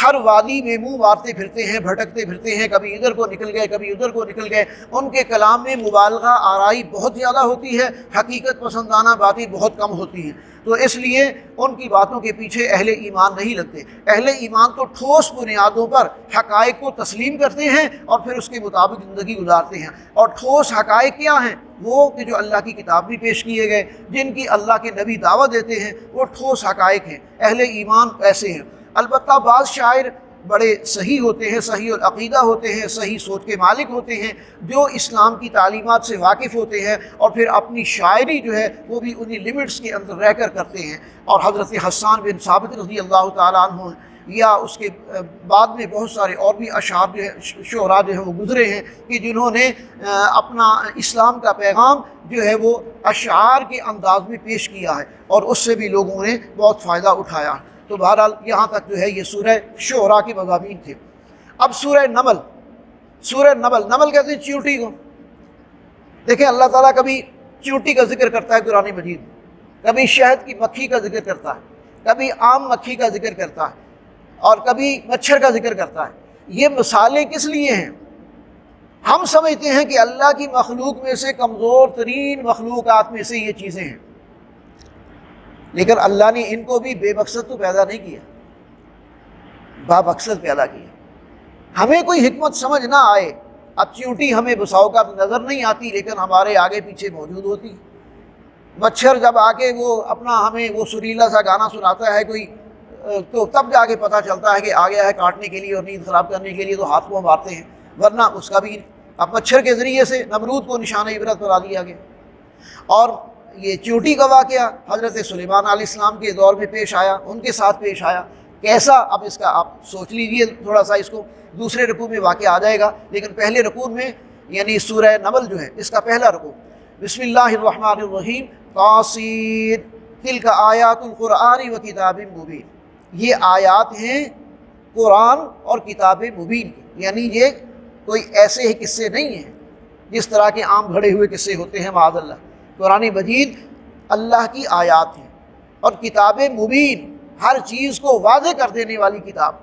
ہر وادی میں منہ مارتے پھرتے ہیں، بھٹکتے پھرتے ہیں، کبھی ادھر کو نکل گئے کبھی ادھر کو نکل گئے، ان کے کلام میں مبالغہ آرائی بہت زیادہ ہوتی ہے، حقیقت پسندانہ باتیں بہت کم ہوتی ہیں، تو اس لیے ان کی باتوں کے پیچھے اہل ایمان نہیں لگتے۔ اہل ایمان تو ٹھوس بنیادوں پر حقائق کو تسلیم کرتے ہیں اور پھر اس کے مطابق زندگی گزارتے ہیں، اور ٹھوس حقائق کیا ہیں؟ وہ کہ جو اللہ کی کتاب بھی پیش کیے گئے، جن کی اللہ کے نبی دعوت دیتے ہیں، وہ ٹھوس حقائق ہیں۔ اہل ایمان ایسے ہیں۔ البتہ بعض شاعر بڑے صحیح ہوتے ہیں، صحیح العقیدہ ہوتے ہیں، صحیح سوچ کے مالک ہوتے ہیں، جو اسلام کی تعلیمات سے واقف ہوتے ہیں، اور پھر اپنی شاعری جو ہے وہ بھی انہی لمٹس کے اندر رہ کر کرتے ہیں۔ اور حضرت حسان بن ثابت رضی اللہ تعالیٰ عنہ یا اس کے بعد میں بہت سارے اور بھی اشعار جو ہے شعراء جو ہیں وہ گزرے ہیں کہ جنہوں نے اپنا اسلام کا پیغام جو ہے وہ اشعار کے انداز میں پیش کیا ہے، اور اس سے بھی لوگوں نے بہت فائدہ اٹھایا۔ تو بہرحال یہاں تک جو ہے یہ سورہ شعراء کے مضامین تھے۔ اب سورہ نمل کہتے ہیں چیونٹی کو۔ دیکھیں اللہ تعالیٰ کبھی چیونٹی کا ذکر کرتا ہے قرآن مجید میں، کبھی شہد کی مکھی کا ذکر کرتا ہے، کبھی عام مکھی کا ذکر کرتا ہے اور کبھی مچھر کا ذکر کرتا ہے۔ یہ مثالیں کس لیے ہیں؟ ہم سمجھتے ہیں کہ اللہ کی مخلوق میں سے کمزور ترین مخلوقات میں سے یہ چیزیں ہیں، لیکن اللہ نے ان کو بھی بے مقصد تو پیدا نہیں کیا، با مقصد پیدا کیا۔ ہمیں کوئی حکمت سمجھ نہ آئے، اب چیونٹی ہمیں بساؤ کا نظر نہیں آتی لیکن ہمارے آگے پیچھے موجود ہوتی، مچھر جب آ کے وہ اپنا ہمیں وہ سریلا سا گانا سناتا ہے کوئی، تو تب جا کے پتہ چلتا ہے کہ آ گیا ہے کاٹنے کے لیے اور نیند خراب کرنے کے لیے، تو ہاتھ پاؤں مارتے ہیں، ورنہ اس کا بھی اب مچھر کے ذریعے سے نمرود کو نشان عبرت بنا دیا گیا۔ اور یہ چیونٹی کا واقعہ حضرت سلیمان علیہ السلام کے دور میں پیش آیا، ان کے ساتھ پیش آیا، کیسا؟ اب اس کا آپ سوچ لیجئے تھوڑا سا، اس کو دوسرے رکوع میں واقعہ آ جائے گا، لیکن پہلے رکوع میں یعنی سورہ نمل جو ہے اس کا پہلا رکوع، بسم اللہ الرحمن الرحیم، طاسین تلک آیات القرآن و کتاب مبین، یہ آیات ہیں قرآن اور کتاب مبین کی، یعنی یہ کوئی ایسے ہی قصے نہیں ہیں جس طرح کے عام بھڑے ہوئے قصے ہوتے ہیں، معاذ اللہ۔ قرآن مجید اللہ کی آیات ہیں اور کتاب مبین، ہر چیز کو واضح کر دینے والی کتاب،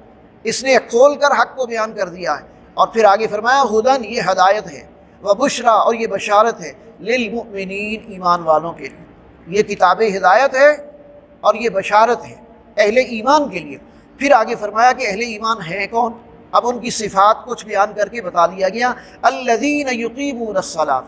اس نے کھول کر حق کو بیان کر دیا ہے۔ اور پھر آگے فرمایا ہدن، یہ ہدایت ہے، وبشریٰ، اور یہ بشارت ہے، للمؤمنین، ایمان والوں کے لیے، یہ کتاب ہدایت ہے اور یہ بشارت ہے اہل ایمان کے لیے۔ پھر آگے فرمایا کہ اہل ایمان ہیں کون؟ اب ان کی صفات کچھ بیان کر کے بتا دیا گیا، الذین یقیمون الصلاۃ،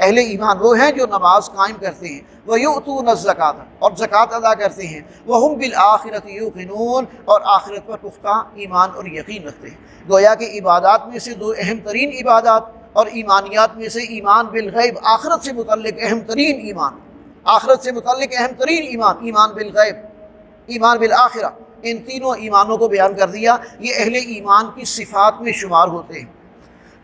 اہل ایمان وہ ہیں جو نماز قائم کرتے ہیں، ویؤتون الزکاۃ، اور زکوٰۃ ادا کرتے ہیں، وہم بالآخرۃ یوقنون، اور آخرت پر پختہ ایمان اور یقین رکھتے ہیں۔ گویا کہ عبادات میں سے دو اہم ترین عبادات اور ایمانیات میں سے ایمان بالغیب، آخرت سے متعلق اہم ترین ایمان، آخرت سے متعلق اہم ترین ایمان، ایمان بالغیب، ایمان بالآخرہ، ان تینوں ایمانوں کو بیان کر دیا، یہ اہل ایمان کی صفات میں شمار ہوتے ہیں۔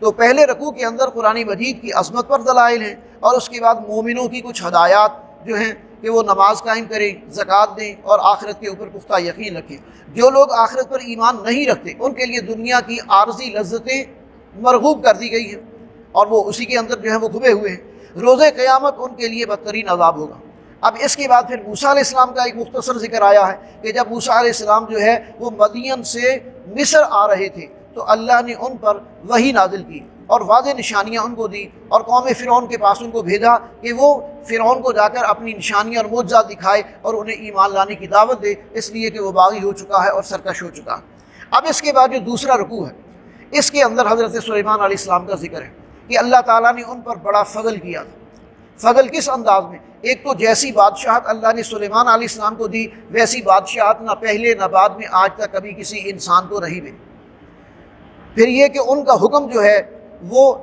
تو پہلے رکوع کے اندر قرآن مجید کی عظمت پر دلائل ہیں، اور اس کے بعد مومنوں کی کچھ ہدایات جو ہیں کہ وہ نماز قائم کریں، زکوٰۃ دیں اور آخرت کے اوپر پختہ یقین رکھیں۔ جو لوگ آخرت پر ایمان نہیں رکھتے ان کے لیے دنیا کی عارضی لذتیں مرغوب کر دی گئی ہیں، اور وہ اسی کے اندر جو ہے وہ کھبے ہوئے ہیں۔ روز قیامت ان کے لیے بدترین عذاب ہوگا۔ اب اس کے بعد پھر موسیٰ علیہ السلام کا ایک مختصر ذکر آیا ہے کہ جب موسیٰ علیہ السلام جو ہے وہ مدین سے مصر آ رہے تھے تو اللہ نے ان پر وحی نازل کی اور واضح نشانیاں ان کو دی، اور قوم فرعون کے پاس ان کو بھیجا کہ وہ فرعون کو جا کر اپنی نشانیاں اور معجزات دکھائے اور انہیں ایمان لانے کی دعوت دے، اس لیے کہ وہ باغی ہو چکا ہے اور سرکش ہو چکا ہے۔ اب اس کے بعد جو دوسرا رکوع ہے اس کے اندر حضرت سلیمان علیہ السلام کا ذکر ہے کہ اللہ تعالیٰ نے ان پر بڑا فضل کیا تھا۔ فضل کس انداز میں؟ ایک تو جیسی بادشاہت اللہ نے سلیمان علیہ السلام کو دی ویسی بادشاہت نہ پہلے نہ بعد میں آج تک کبھی کسی انسان کو رہی بھی۔ پھر یہ کہ ان کا حکم جو ہے وہ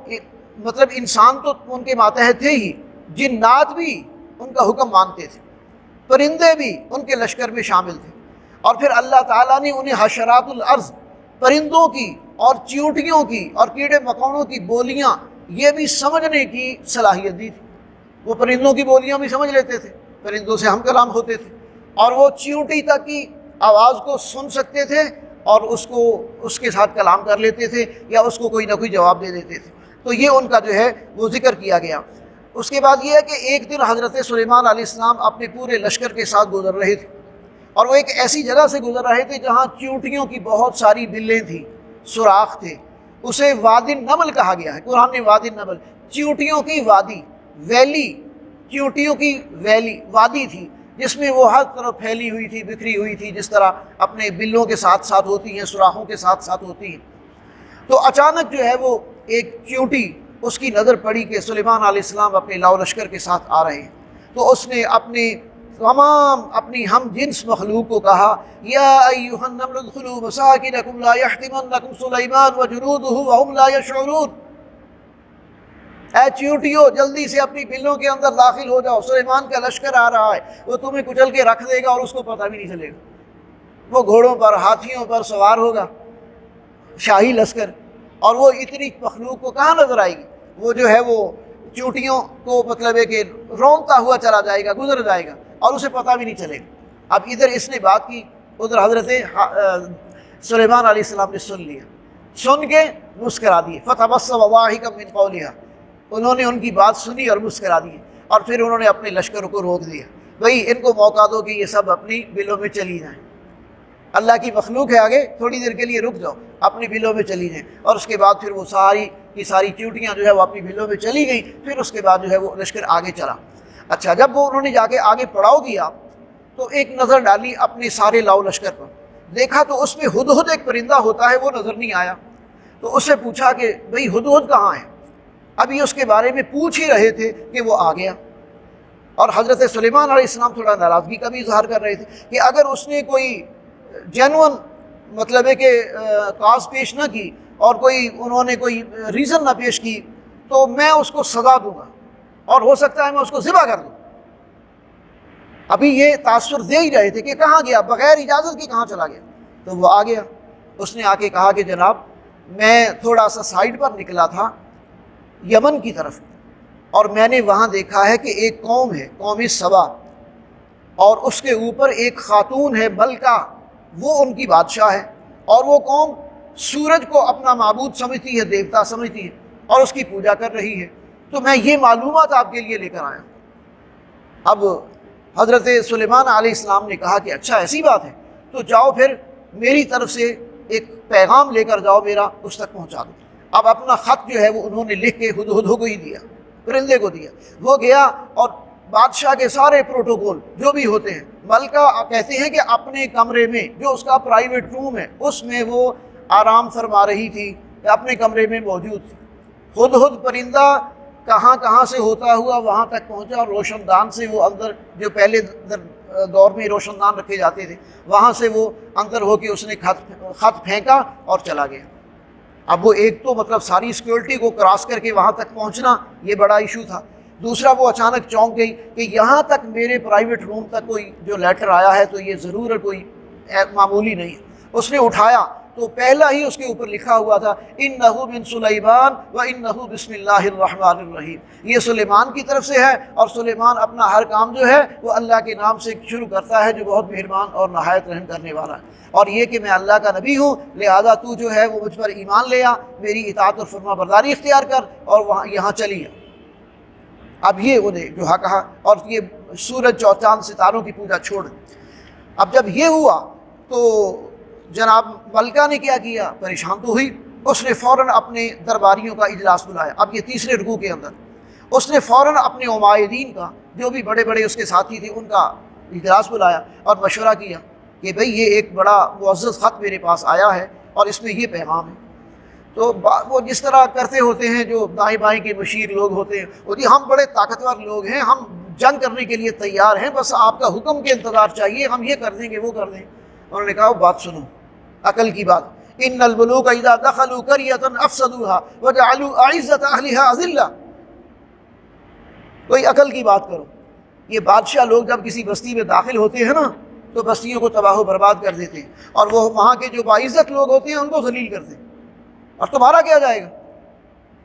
مطلب انسان تو ان کے ماتحت تھے ہی، جنات بھی ان کا حکم مانتے تھے، پرندے بھی ان کے لشکر میں شامل تھے، اور پھر اللہ تعالیٰ نے انہیں حشرات الارض، پرندوں کی اور چیونٹیوں کی اور کیڑے مکوڑوں کی بولیاں یہ بھی سمجھنے کی صلاحیت دی تھی۔ وہ پرندوں کی بولیاں بھی سمجھ لیتے تھے، پرندوں سے ہم کلام ہوتے تھے، اور وہ چیونٹی تک کی آواز کو سن سکتے تھے اور اس کے ساتھ کلام کر لیتے تھے یا اس کو کوئی نہ کوئی جواب دے دیتے تھے۔ تو یہ ان کا جو ہے وہ ذکر کیا گیا۔ اس کے بعد یہ ہے کہ ایک دن حضرت سلیمان علیہ السلام اپنے پورے لشکر کے ساتھ گزر رہے تھے، اور وہ ایک ایسی جگہ سے گزر رہے تھے جہاں چیونٹیوں کی بہت ساری بلیں تھیں، سوراخ تھے، اسے وادی النمل کہا گیا ہے، قرآن نے وادی النمل، چیونٹیوں کی وادی، ویلی، چیونٹیوں کی ویلی، وادی تھی جس میں وہ ہر طرف پھیلی ہوئی تھی، بکھری ہوئی تھی، جس طرح اپنے بلوں کے ساتھ ساتھ ہوتی ہیں، سوراخوں کے ساتھ ساتھ ہوتی ہیں۔ تو اچانک جو ہے وہ ایک چیونٹی اس کی نظر پڑی کہ سلیمان علیہ السلام اپنے لاؤ لشکر کے ساتھ آ رہے ہیں، تو اس نے اپنی ہم جنس مخلوق کو کہا، یا ایھا النمل ادخلوا مساکنکم لا یحطمنکم سلیمان وجنودہ وہم لا یشعرون، اے چیونٹیوں جلدی سے اپنی بلوں کے اندر داخل ہو جاؤ، سلیمان کا لشکر آ رہا ہے، وہ تمہیں کچل کے رکھ دے گا اور اس کو پتہ بھی نہیں چلے گا۔ وہ گھوڑوں پر، ہاتھیوں پر سوار ہوگا، شاہی لشکر، اور وہ اتنی مخلوق کو کہاں نظر آئے گی؟ وہ جو ہے وہ چیونٹیوں کو مطلب ہے کہ رونقتا ہوا چلا جائے گا، گزر جائے گا اور اسے پتہ بھی نہیں چلے گا۔ اب ادھر اس نے بات کی، ادھر حضرت سلیمان علیہ السلام نے سن لیا، سن کے مسکرا دیے، فتبسم ضاحکا من قولها، انہوں نے ان کی بات سنی اور مسکرا دی، اور پھر انہوں نے اپنے لشکر کو روک دیا۔ بھئی ان کو موقع دو کہ یہ سب اپنی بلوں میں چلی جائیں، اللہ کی مخلوق ہے، آگے تھوڑی دیر کے لیے رک جاؤ، اپنی بلوں میں چلی جائیں۔ اور اس کے بعد پھر وہ ساری کی ساری چیونٹیاں جو ہے وہ اپنی بلوں میں چلی گئیں، پھر اس کے بعد جو ہے وہ لشکر آگے چلا۔ اچھا، جب وہ انہوں نے جا کے آگے پڑاؤ دیا تو ایک نظر ڈالی اپنے سارے لاؤ لشکر پر، دیکھا تو اس میں ہدہد ایک پرندہ ہوتا ہے وہ نظر نہیں آیا۔ تو اس سے پوچھا کہ بھئی ہدہد کہاں ہے؟ ابھی اس کے بارے میں پوچھ ہی رہے تھے کہ وہ آ گیا۔ اور حضرت سلیمان علیہ السلام تھوڑا ناراضگی کا بھی اظہار کر رہے تھے کہ اگر اس نے کوئی جینون مطلب ہے کہ کاز پیش نہ کی اور انہوں نے کوئی ریزن نہ پیش کی تو میں اس کو سزا دوں گا اور ہو سکتا ہے میں اس کو ذبح کر دوں۔ ابھی یہ تاثر دے ہی رہے تھے کہ کہاں گیا، بغیر اجازت کے کہاں چلا گیا۔ تو وہ آ گیا، اس نے آ کے کہا کہ جناب میں تھوڑا سا سائڈ پر نکلا تھا یمن کی طرف، اور میں نے وہاں دیکھا ہے کہ ایک قوم ہے، قوم سبا، اور اس کے اوپر ایک خاتون ہے ملکہ، وہ ان کی بادشاہ ہے، اور وہ قوم سورج کو اپنا معبود سمجھتی ہے، دیوتا سمجھتی ہے، اور اس کی پوجا کر رہی ہے۔ تو میں یہ معلومات آپ کے لیے لے کر آیا۔ اب حضرت سلیمان علیہ السلام نے کہا کہ اچھا ایسی بات ہے، تو جاؤ پھر میری طرف سے ایک پیغام لے کر جاؤ، میرا اس تک پہنچا دو۔ اب اپنا خط جو ہے وہ انہوں نے لکھ کے ہدہد کو ہی دیا، پرندے کو دیا۔ وہ گیا اور بادشاہ کے سارے پروٹوکول جو بھی ہوتے ہیں، ملکہ کہتے ہیں کہ اپنے کمرے میں جو اس کا پرائیویٹ روم ہے اس میں وہ آرام فرما رہی تھی، اپنے کمرے میں موجود تھی۔ ہدہد پرندہ کہاں کہاں سے ہوتا ہوا وہاں تک پہنچا، اور روشن دان سے وہ اندر، جو پہلے دور میں روشن دان رکھے جاتے تھے، وہاں سے وہ اندر ہو کے اس نے خط پھینکا اور چلا گیا۔ اب وہ ایک تو مطلب ساری سیکیورٹی کو کراس کر کے وہاں تک پہنچنا یہ بڑا ایشو تھا، دوسرا وہ اچانک چونک گئی کہ یہاں تک میرے پرائیویٹ روم تک کوئی جو لیٹر آیا ہے تو یہ ضرور کوئی معمولی نہیں ہے۔ اس نے اٹھایا تو پہلا ہی اس کے اوپر لکھا ہوا تھا انہ من سلیمان و انہ بسم اللہ الرحمن الرحیم، یہ سلیمان کی طرف سے ہے، اور سلیمان اپنا ہر کام جو ہے وہ اللہ کے نام سے شروع کرتا ہے جو بہت مہربان اور نہایت رحم کرنے والا ہے، اور یہ کہ میں اللہ کا نبی ہوں، لہذا تو جو ہے وہ مجھ پر ایمان لے آ، میری اطاعت اور فرما برداری اختیار کر اور وہاں یہاں چلی آ۔ اب یہ انہیں جو کہا، اور یہ سورج اور چاند ستاروں کی پوجا چھوڑ۔ اب جب یہ ہوا تو جناب ملکہ نے کیا کیا، پریشان تو ہوئی، اس نے فوراً اپنے درباریوں کا اجلاس بلایا۔ اب یہ تیسرے رکوع کے اندر اس نے فوراً اپنے عمائدین کا، جو بھی بڑے بڑے اس کے ساتھی تھے، ان کا اجلاس بلایا اور مشورہ کیا کہ بھئی یہ ایک بڑا معزز خط میرے پاس آیا ہے اور اس میں یہ پیغام ہے۔ تو وہ جس طرح کرتے ہوتے ہیں جو دائیں بائیں کے مشیر لوگ ہوتے ہیں، وہ جی ہم بڑے طاقتور لوگ ہیں، ہم جنگ کرنے کے لیے تیار ہیں، بس آپ کا حکم کے انتظار چاہیے، ہم یہ کر دیں گے وہ کر دیں۔ انہوں نے کہا بات سنو، عقل کی بات، ان الملوک اذا دخلوا قرية افسدوها وجعلوا اعزة اهلها اذلة، کوئی عقل کی بات کرو۔ یہ بادشاہ لوگ جب کسی بستی میں داخل ہوتے ہیں نا تو بستیوں کو تباہ و برباد کر دیتے ہیں، اور وہ وہاں کے جو باعزت لوگ ہوتے ہیں ان کو ذلیل کرتے ہیں۔ اور تمہارا کیا جائے گا؟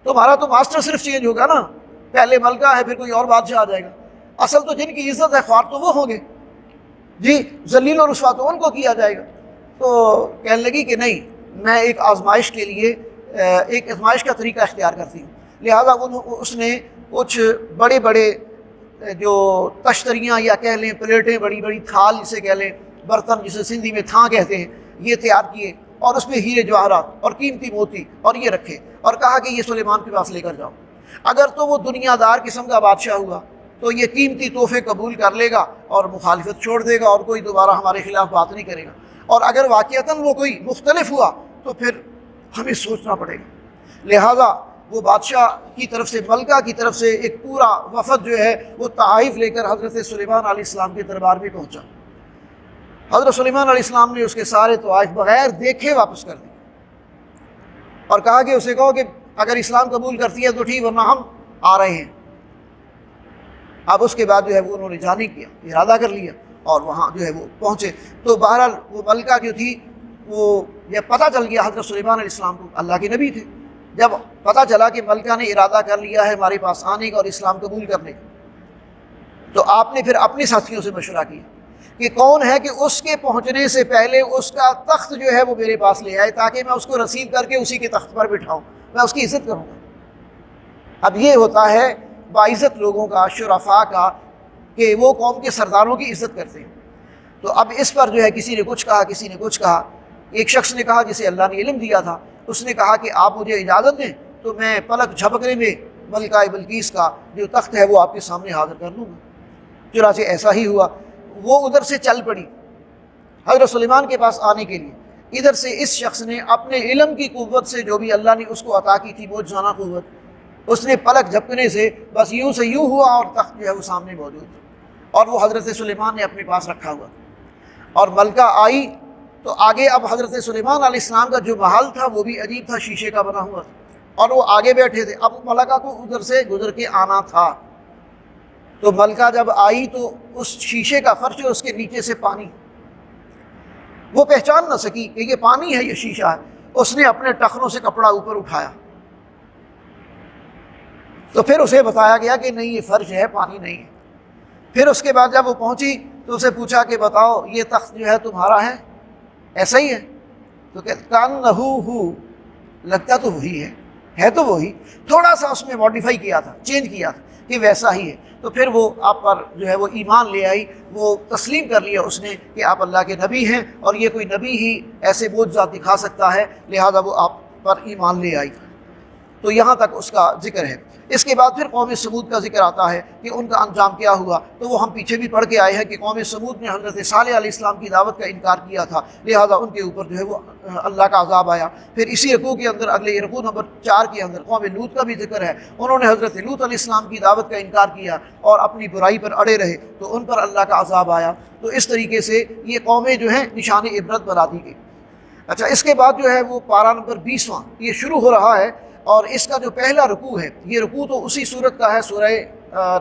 تمہارا تو ماسٹر صرف چینج ہوگا نا، پہلے ملکہ ہے پھر کوئی اور بادشاہ آ جائے گا، اصل تو جن کی عزت ہے خوار تو وہ ہوں گے، جی ذلیل و رسوا تو ان کو کیا جائے گا۔ تو کہنے لگی کہ نہیں، میں ایک آزمائش کے لیے ایک آزمائش کا طریقہ اختیار کرتی ہوں۔ لہذا اس نے کچھ بڑے بڑے جو تشتریاں یا کہہ لیں پلیٹیں، بڑی بڑی تھال جسے کہہ لیں، برتن جسے سندھی میں تھاں کہتے ہیں، یہ تیار کیے، اور اس میں ہیرے جواہرات اور قیمتی موتی اور یہ رکھے، اور کہا کہ یہ سلیمان کے پاس لے کر جاؤ، اگر تو وہ دنیا دار قسم کا بادشاہ ہوا تو یہ قیمتی تحفے قبول کر لے گا اور مخالفت چھوڑ دے گا اور کوئی دوبارہ ہمارے خلاف بات نہیں کرے گا، اور اگر واقعتاً وہ کوئی مختلف ہوا تو پھر ہمیں سوچنا پڑے گا۔ لہذا وہ بادشاہ کی طرف سے، ملکہ کی طرف سے ایک پورا وفد جو ہے وہ تحائف لے کر حضرت سلیمان علیہ السلام کے دربار میں پہنچا۔ حضرت سلیمان علیہ السلام نے اس کے سارے طوائف بغیر دیکھے واپس کر دیے، اور کہا کہ اسے کہو کہ اگر اسلام قبول کرتی ہے تو ٹھیک، ورنہ ہم آ رہے ہیں۔ اب اس کے بعد جو ہے وہ انہوں نے جانے کیا، ارادہ کر لیا، اور وہاں جو ہے وہ پہنچے۔ تو بہرحال وہ ملکہ جو تھی، وہ جب پتہ چل گیا حضرت سلیمان علیہ السلام کو، اللہ کے نبی تھے، جب پتہ چلا کہ ملکہ نے ارادہ کر لیا ہے ہمارے پاس آنے کا اور اسلام قبول کرنے کا، تو آپ نے پھر اپنے ساتھیوں سے مشورہ کیا کہ کون ہے کہ اس کے پہنچنے سے پہلے اس کا تخت جو ہے وہ میرے پاس لے آئے، تاکہ میں اس کو رسیو کر کے اسی کے تخت پر بٹھاؤں، میں اس کی عزت کروں گا۔ اب یہ ہوتا ہے باعزت لوگوں کا، شرفاء کا کہ وہ قوم کے سرداروں کی عزت کرتے ہیں۔ تو اب اس پر جو ہے کسی نے کچھ کہا، کسی نے کچھ کہا۔ ایک شخص نے کہا جسے اللہ نے علم دیا تھا، اس نے کہا کہ آپ مجھے اجازت دیں تو میں پلک جھپکنے میں ملکہ بلقیس کا جو تخت ہے وہ آپ کے سامنے حاضر کر دوں گا۔ چنانچہ ایسا ہی ہوا، وہ ادھر سے چل پڑی حضرت سلیمان کے پاس آنے کے لیے۔ ادھر سے اس شخص نے اپنے علم کی قوت سے، جو بھی اللہ نے اس کو عطا کی تھی معجزانہ قوت، اس نے پلک جھپکنے سے بس یوں سے یوں ہوا اور تخت جو ہے وہ سامنے موجود تھا، اور وہ حضرت سلیمان نے اپنے پاس رکھا ہوا تھا۔ اور ملکہ آئی تو آگے اب حضرت سلیمان علیہ السلام کا جو محل تھا وہ بھی عجیب تھا، شیشے کا بنا ہوا تھا، اور وہ آگے بیٹھے تھے۔ اب ملکہ کو ادھر سے گزر کے آنا تھا، تو ملکہ جب آئی تو اس شیشے کا فرش اور اس کے نیچے سے پانی، وہ پہچان نہ سکی کہ یہ پانی ہے، یہ شیشہ ہے۔ اس نے اپنے ٹخنوں سے کپڑا اوپر اٹھایا، تو پھر اسے بتایا گیا کہ نہیں یہ فرش ہے، پانی نہیں ہے۔ پھر اس کے بعد جب وہ پہنچی تو اسے پوچھا کہ بتاؤ یہ تخت جو ہے تمہارا ہے، ایسا ہی ہے؟ تو کہتا کانہو، لگتا تو وہی ہے تو وہی، تھوڑا سا اس میں ماڈیفائی کیا تھا، چینج کیا تھا کہ ویسا ہی ہے۔ تو پھر وہ آپ پر جو ہے وہ ایمان لے آئی، وہ تسلیم کر لیا اس نے کہ آپ اللہ کے نبی ہیں، اور یہ کوئی نبی ہی ایسے معجزات دکھا سکتا ہے، لہذا وہ آپ پر ایمان لے آئی۔ تو یہاں تک اس کا ذکر ہے۔ اس کے بعد پھر قوم سمود کا ذکر آتا ہے کہ ان کا انجام کیا ہوا، تو وہ ہم پیچھے بھی پڑھ کے آئے ہیں کہ قوم سمود نے حضرت صالح علیہ السلام کی دعوت کا انکار کیا تھا، لہذا ان کے اوپر جو ہے وہ اللہ کا عذاب آیا۔ پھر اسی رکوع کے اندر، اگلے رکوع نمبر 4 کے اندر قوم لوط کا بھی ذکر ہے، انہوں نے حضرت لوط علیہ السلام کی دعوت کا انکار کیا اور اپنی برائی پر اڑے رہے تو ان پر اللہ کا عذاب آیا۔ تو اس طریقے سے یہ قومیں جو ہیں نشان عبرت بنا دی گئی۔ اچھا، اس کے بعد جو ہے وہ پارہ نمبر 20واں یہ شروع ہو رہا ہے، اور اس کا جو پہلا رکوع ہے، یہ رکوع تو اسی صورت کا ہے، سورہ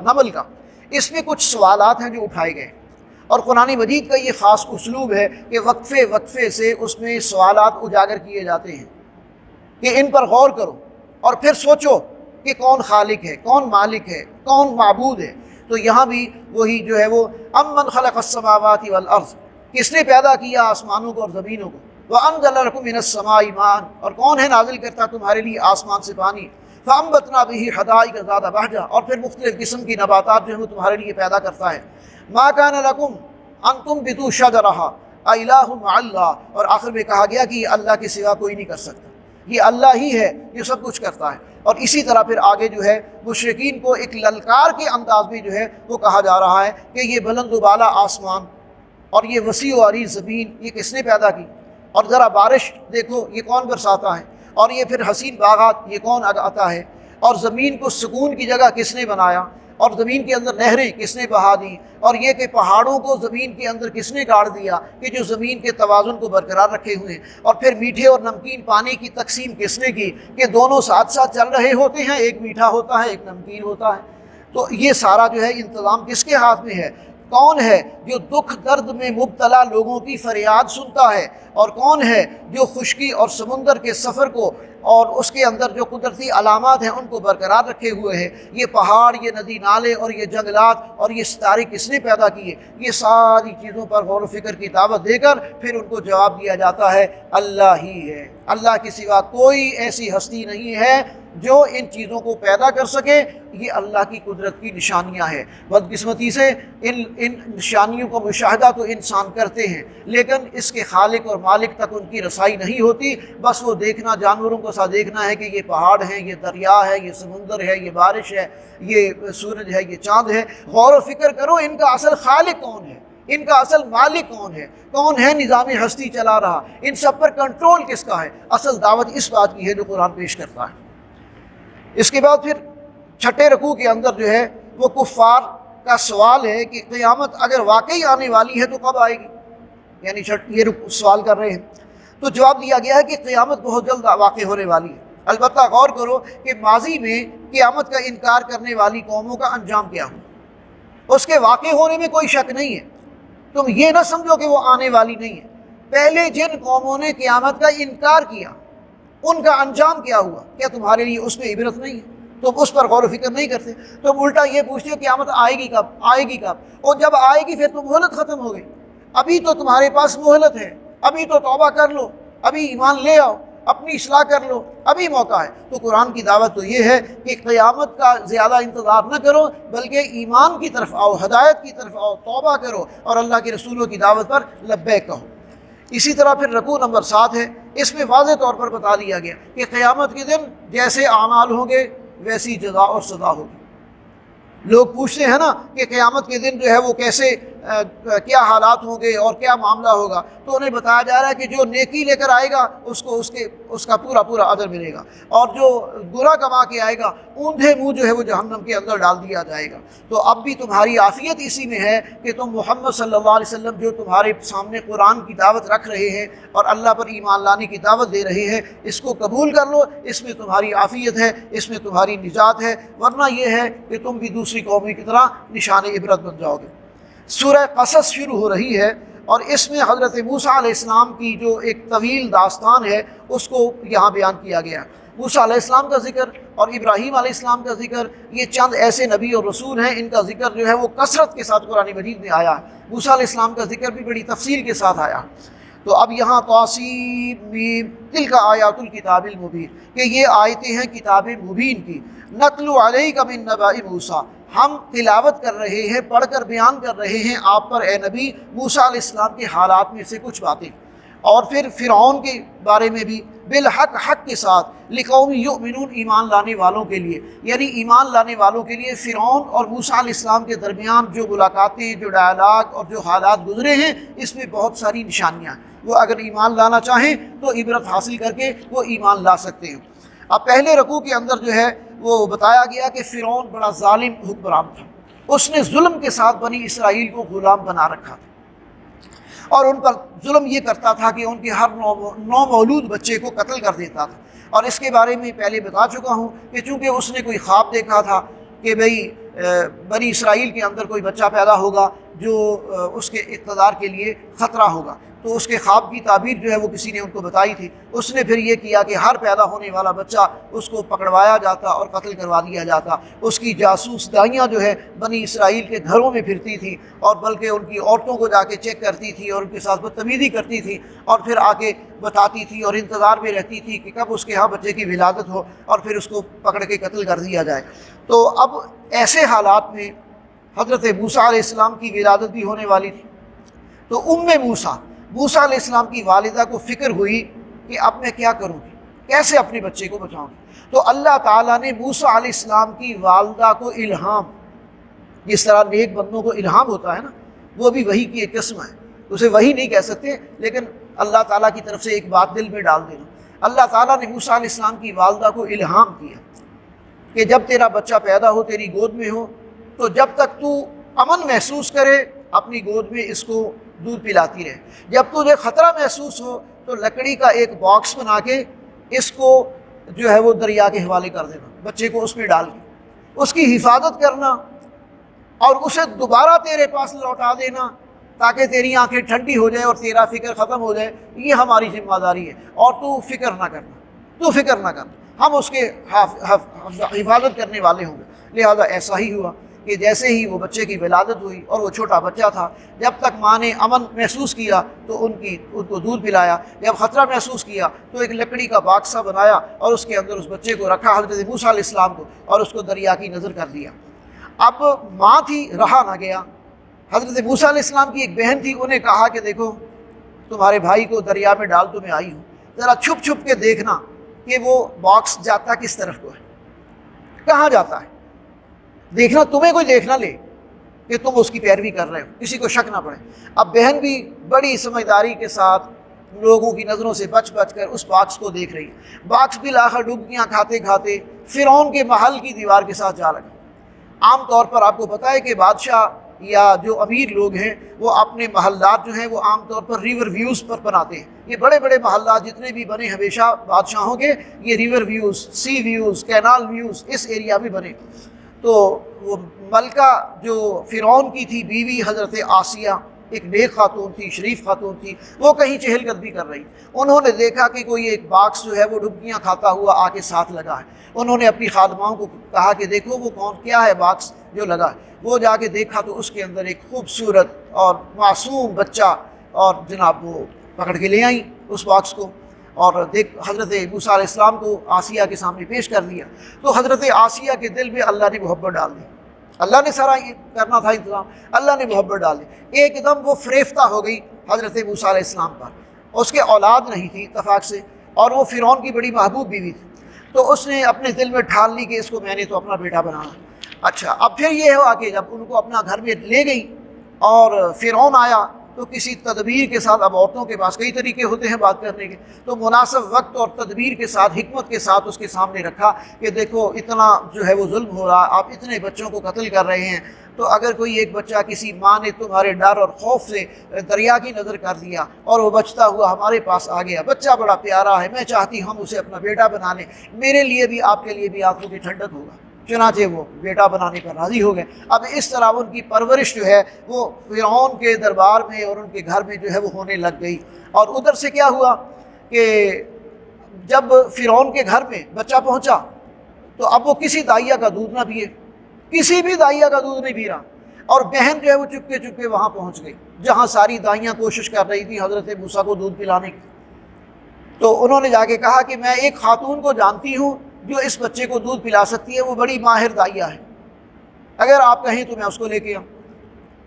نمل کا۔ اس میں کچھ سوالات ہیں جو اٹھائے گئے، اور قرآن مجید کا یہ خاص اسلوب ہے کہ وقفے وقفے سے اس میں سوالات اجاگر کیے جاتے ہیں کہ ان پر غور کرو اور پھر سوچو کہ کون خالق ہے، کون مالک ہے، کون معبود ہے۔ تو یہاں بھی وہی جو ہے وہ امن خلق السماوات والارض، کس نے پیدا کیا آسمانوں کو اور زمینوں کو، وَأَنزَلَ لَكُم مِّنَ السَّمَاءِ مَاءً، اور کون ہے نازل کرتا تمہارے لیے آسمان سے پانی، فَأَنبَتْنَا بِهِ حَدَائِقَ ذَاتَ بَهْجَةٍ، اور پھر مختلف قسم کی نباتات جو ہے وہ تمہارے لیے پیدا کرتا ہے۔ مَا كَانَ لَكُمْ أَن تُنبِتُوا شَجَرَهَا أَإِلَٰهٌ مَّعَ اللَّهِ، اور آخر میں کہا گیا کہ یہ اللہ کے سوا کوئی نہیں کر سکتا، یہ اللہ ہی ہے جو سب کچھ کرتا ہے۔ اور اسی طرح پھر آگے جو ہے مشرکین کو ایک للکار کے انداز میں جو ہے وہ کہا جا رہا ہے کہ یہ بلند و بالا آسمان اور یہ وسیع و عریض زمین یہ کس نے پیدا کی، اور ذرا بارش دیکھو یہ کون برساتا ہے، اور یہ پھر حسین باغات یہ کون اگاتا ہے، اور زمین کو سکون کی جگہ کس نے بنایا، اور زمین کے اندر نہریں کس نے بہا دی، اور یہ کہ پہاڑوں کو زمین کے اندر کس نے گاڑ دیا کہ جو زمین کے توازن کو برقرار رکھے ہوئے ہیں، اور پھر میٹھے اور نمکین پانی کی تقسیم کس نے کی کہ دونوں ساتھ ساتھ چل رہے ہوتے ہیں، ایک میٹھا ہوتا ہے ایک نمکین ہوتا ہے۔ تو یہ سارا جو ہے انتظام کس کے ہاتھ میں ہے؟ کون ہے جو دکھ درد میں مبتلا لوگوں کی فریاد سنتا ہے، اور کون ہے جو خشکی اور سمندر کے سفر کو اور اس کے اندر جو قدرتی علامات ہیں ان کو برقرار رکھے ہوئے ہے؟ یہ پہاڑ، یہ ندی نالے اور یہ جنگلات اور یہ ستارے کس نے پیدا کیے؟ یہ ساری چیزوں پر غور و فکر کی دعوت دے کر پھر ان کو جواب دیا جاتا ہے اللہ ہی ہے، اللہ کے سوا کوئی ایسی ہستی نہیں ہے جو ان چیزوں کو پیدا کر سکے۔ یہ اللہ کی قدرت کی نشانیاں ہیں۔ بدقسمتی سے ان نشانیوں کو مشاہدہ تو انسان کرتے ہیں، لیکن اس کے خالق اور مالک تک ان کی رسائی نہیں ہوتی، بس وہ دیکھنا جانوروں کو سا دیکھنا ہے کہ یہ پہاڑ ہے، یہ دریا ہے، یہ سمندر ہے، یہ بارش ہے، یہ سورج ہے، یہ چاند ہے۔ غور و فکر کرو ان کا اصل خالق کون ہے، ان کا اصل مالک کون ہے نظام ہستی چلا رہا، ان سب پر کنٹرول کس کا ہے؟ اصل دعوت اس بات کی ہے جو قرآن پیش کرتا ہے۔ اس کے بعد پھر چھٹے رکوع کے اندر جو ہے وہ کفار کا سوال ہے کہ قیامت اگر واقعی آنے والی ہے تو کب آئے گی، یعنی یہ سوال کر رہے ہیں۔ تو جواب دیا گیا ہے کہ قیامت بہت جلد واقع ہونے والی ہے۔ البتہ غور کرو کہ ماضی میں قیامت کا انکار کرنے والی قوموں کا انجام کیا ہوا، اس کے واقع ہونے میں کوئی شک نہیں ہے۔ تم یہ نہ سمجھو کہ وہ آنے والی نہیں ہے۔ پہلے جن قوموں نے قیامت کا انکار کیا ان کا انجام کیا ہوا، کیا تمہارے لیے اس میں عبرت نہیں ہے؟ تم اس پر غور و فکر نہیں کرتے، تم الٹا یہ پوچھتے ہو قیامت آئے گی کب، اور جب آئے گی پھر تو مہلت ختم ہو گئی، ابھی تو تمہارے پاس مہلت ہے، ابھی تو توبہ کر لو، ابھی ایمان لے آؤ۔ اپنی اصلاح کر لو، ابھی موقع ہے۔ تو قرآن کی دعوت تو یہ ہے کہ قیامت کا زیادہ انتظار نہ کرو، بلکہ ایمان کی طرف آؤ، ہدایت کی طرف آؤ، توبہ کرو اور اللہ کے رسولوں کی دعوت پر لبیک کہو۔ اسی طرح پھر رکوع نمبر 7 ہے، اس میں واضح طور پر بتا دیا گیا کہ قیامت کے دن جیسے اعمال ہوں گے ویسی جزا اور سزا ہوگی۔ لوگ پوچھتے ہیں نا کہ قیامت کے دن جو ہے وہ کیسے کیا حالات ہوں گے اور کیا معاملہ ہوگا، تو انہیں بتایا جا رہا ہے کہ جو نیکی لے کر آئے گا اس کو اس کا پورا اجر ملے گا، اور جو گناہ کما کے آئے گا اوندھے منہ جو ہے وہ جہنم کے اندر ڈال دیا جائے گا۔ تو اب بھی تمہاری عافیت اسی میں ہے کہ تم محمد صلی اللہ علیہ وسلم جو تمہارے سامنے قرآن کی دعوت رکھ رہے ہیں اور اللہ پر ایمان لانے کی دعوت دے رہے ہیں، اس کو قبول کر لو، اس میں تمہاری عافیت ہے، اس میں تمہاری نجات ہے، ورنہ یہ ہے کہ تم بھی دوسری قوموں کی طرح نشان عبرت بن جاؤ گے۔ سورہ قصص شروع ہو رہی ہے اور اس میں حضرت موسیٰ علیہ السلام کی جو ایک طویل داستان ہے اس کو یہاں بیان کیا گیا ہے۔ موسیٰ علیہ السلام کا ذکر اور ابراہیم علیہ السلام کا ذکر، یہ چند ایسے نبی اور رسول ہیں، ان کا ذکر جو ہے وہ کثرت کے ساتھ قرآن مجید میں آیا ہے۔ موسیٰ علیہ السلام کا ذکر بھی بڑی تفصیل کے ساتھ آیا۔ تو اب یہاں طاسیم تلک آیات الکتاب المبین، کہ یہ آیتیں ہیں کتاب مبین کی۔ نتلو علیک من نبأ موسیٰ، ہم تلاوت کر رہے ہیں، پڑھ کر بیان کر رہے ہیں آپ پر اے نبی موسیٰ علیہ السلام کے حالات میں سے کچھ باتیں، اور پھر فرعون کے بارے میں بھی بالحق، حق کے ساتھ، لقوم یؤمنون، ایمان لانے والوں کے لیے، یعنی ایمان لانے والوں کے لیے فرعون اور موسیٰ علیہ السلام کے درمیان جو ملاقاتیں، جو ڈائلاگ اور جو حالات گزرے ہیں، اس میں بہت ساری نشانیاں ہیں۔ وہ اگر ایمان لانا چاہیں تو عبرت حاصل کر کے وہ ایمان لا سکتے ہیں۔ اب پہلے رکوع کے اندر جو ہے وہ بتایا گیا کہ فرعون بڑا ظالم حکمران تھا، اس نے ظلم کے ساتھ بنی اسرائیل کو غلام بنا رکھا تھا، اور ان پر ظلم یہ کرتا تھا کہ ان کے ہر نو مولود بچے کو قتل کر دیتا تھا۔ اور اس کے بارے میں پہلے بتا چکا ہوں کہ چونکہ اس نے کوئی خواب دیکھا تھا کہ بھئی بنی اسرائیل کے اندر کوئی بچہ پیدا ہوگا جو اس کے اقتدار کے لیے خطرہ ہوگا، تو اس کے خواب کی تعبیر جو ہے وہ کسی نے ان کو بتائی تھی۔ اس نے پھر یہ کیا کہ ہر پیدا ہونے والا بچہ اس کو پکڑوایا جاتا اور قتل کروا دیا جاتا۔ اس کی جاسوس دائیاں جو ہے بنی اسرائیل کے گھروں میں پھرتی تھی، اور بلکہ ان کی عورتوں کو جا کے چیک کرتی تھی اور ان کے ساتھ بدتمیزی کرتی تھی، اور پھر آ کے بتاتی تھی اور انتظار میں رہتی تھی کہ کب اس کے ہاں بچے کی ولادت ہو اور پھر اس کو پکڑ کے قتل کر دیا جائے۔ تو اب ایسے حالات میں حضرت موسیٰ علیہ السلام کی ولادت بھی ہونے والی تھی۔ تو موسیٰ علیہ السلام کی والدہ کو فکر ہوئی کہ اب میں کیا کروں گی، کیسے اپنے بچے کو بچاؤں گی۔ تو اللہ تعالیٰ نے موسیٰ علیہ السلام کی والدہ کو الہام، جس طرح نیک بندوں کو الہام ہوتا ہے نا، وہ بھی وحی کی ایک قسم ہے، اسے وحی نہیں کہہ سکتے، لیکن اللہ تعالیٰ کی طرف سے ایک بات دل میں ڈال دینا۔ اللہ تعالیٰ نے موسیٰ علیہ السلام کی والدہ کو الہام کیا کہ جب تیرا بچہ پیدا ہو، تیری گود میں ہو، تو جب تک تو امن محسوس کرے اپنی گود میں اس کو دودھ پلاتی رہے، جب تجھے خطرہ محسوس ہو تو لکڑی کا ایک باکس بنا کے اس کو جو ہے وہ دریا کے حوالے کر دینا، بچے کو اس میں ڈال کے اس کی حفاظت کرنا اور اسے دوبارہ تیرے پاس لوٹا دینا تاکہ تیری آنکھیں ٹھنڈی ہو جائے اور تیرا فکر ختم ہو جائے۔ یہ ہماری ذمہ داری ہے، اور تو فکر نہ کرنا، ہم اس کے حفاظت کرنے والے ہوں گے۔ لہذا ایسا ہی ہوا کہ جیسے ہی وہ بچے کی ولادت ہوئی اور وہ چھوٹا بچہ تھا، جب تک ماں نے امن محسوس کیا تو ان کو دودھ پلایا، جب خطرہ محسوس کیا تو ایک لکڑی کا باکسہ بنایا اور اس کے اندر اس بچے کو رکھا، حضرت موسیٰ علیہ السلام کو، اور اس کو دریا کی نظر کر دیا۔ اب ماں تھی، رہا نہ گیا۔ حضرت موسیٰ علیہ السلام کی ایک بہن تھی، انہیں کہا کہ دیکھو تمہارے بھائی کو دریا میں ڈال تو میں آئی ہوں، ذرا چھپ چھپ کے دیکھنا کہ وہ باکس جاتا کس طرف کو ہے، کہاں جاتا ہے، دیکھنا، تمہیں کوئی دیکھ نہ لے کہ تم اس کی پیروی کر رہے ہو، کسی کو شک نہ پڑے۔ اب بہن بھی بڑی سمجھداری کے ساتھ لوگوں کی نظروں سے بچ کر اس باکس کو دیکھ رہی ہے۔ باکس بالآخر ڈبکیاں کھاتے کھاتے فرعون کے محل کی دیوار کے ساتھ جا لگا۔ عام طور پر آپ کو پتہ ہے کہ بادشاہ یا جو امیر لوگ ہیں وہ اپنے محلات جو ہیں وہ عام طور پر ریور ویوز پر بناتے ہیں۔ یہ بڑے بڑے محلات جتنے بھی بنے ہمیشہ بادشاہوں کے، یہ ریور ویوز، سی ویوز، کینال ویوز اس ایریا میں بنے۔ تو وہ ملکہ جو فرعون کی تھی بیوی حضرت آسیہ، ایک نیک خاتون تھی، شریف خاتون تھی، وہ کہیں چہل قدمی کر رہی، انہوں نے دیکھا کہ کوئی ایک باکس جو ہے وہ ڈبکیاں کھاتا ہوا آ کے ساتھ لگا ہے۔ انہوں نے اپنی خادماؤں کو کہا کہ دیکھو وہ کیا ہے باکس جو لگا ہے۔ وہ جا کے دیکھا تو اس کے اندر ایک خوبصورت اور معصوم بچہ، اور جناب وہ پکڑ کے لے آئیں اس باکس کو، اور دیکھ حضرت موسیٰ علیہ السلام کو آسیہ کے سامنے پیش کر دیا، تو حضرت آسیہ کے دل میں اللہ نے محبت ڈال دی۔ اللہ نے سارا یہ کرنا تھا انتظام، اللہ نے محبت ڈال دی، ایک دم وہ فریفتہ ہو گئی حضرت موسیٰ علیہ السلام پر۔ اس کے اولاد نہیں تھی اتفاق سے، اور وہ فرعون کی بڑی محبوب بیوی تھی، تو اس نے اپنے دل میں ٹھان لی کہ اس کو میں نے تو اپنا بیٹا بنانا۔ اچھا، اب پھر یہ ہوا کہ جب ان کو اپنا گھر میں لے گئی اور فرعون آیا تو کسی تدبیر کے ساتھ، اب عورتوں کے پاس کئی طریقے ہوتے ہیں بات کرنے کے، تو مناسب وقت اور تدبیر کے ساتھ، حکمت کے ساتھ اس کے سامنے رکھا کہ دیکھو اتنا جو ہے وہ ظلم ہو رہا، آپ اتنے بچوں کو قتل کر رہے ہیں، تو اگر کوئی ایک بچہ کسی ماں نے تمہارے ڈر اور خوف سے دریا کی نظر کر دیا اور وہ بچتا ہوا ہمارے پاس آ گیا، بچہ بڑا پیارا ہے، میں چاہتی ہوں ہم اسے اپنا بیٹا بنا لیں، میرے لیے بھی آپ کے لیے بھی آنکھوں کی ٹھنڈک ہوگا۔ چنانچہ وہ بیٹا بنانے پر راضی ہو گئے۔ اب اس طرح ان کی پرورش جو ہے وہ فرعون کے دربار میں اور ان کے گھر میں جو ہے وہ ہونے لگ گئی۔ اور ادھر سے کیا ہوا کہ جب فرعون کے گھر میں بچہ پہنچا تو اب وہ کسی دائیا کا دودھ نہ پیے، کسی بھی دائیا کا دودھ نہیں پی رہا، اور بہن جو ہے وہ چپکے چپکے وہاں پہنچ گئی جہاں ساری دائیاں کوشش کر رہی تھی حضرت موسیٰ کو دودھ پلانے کی۔ تو انہوں نے جا کے کہا کہ میں ایک خاتون کو جانتی ہوں جو اس بچے کو دودھ پلا سکتی ہے، وہ بڑی ماہر دائیا ہے، اگر آپ کہیں تو میں اس کو لے کے آؤں۔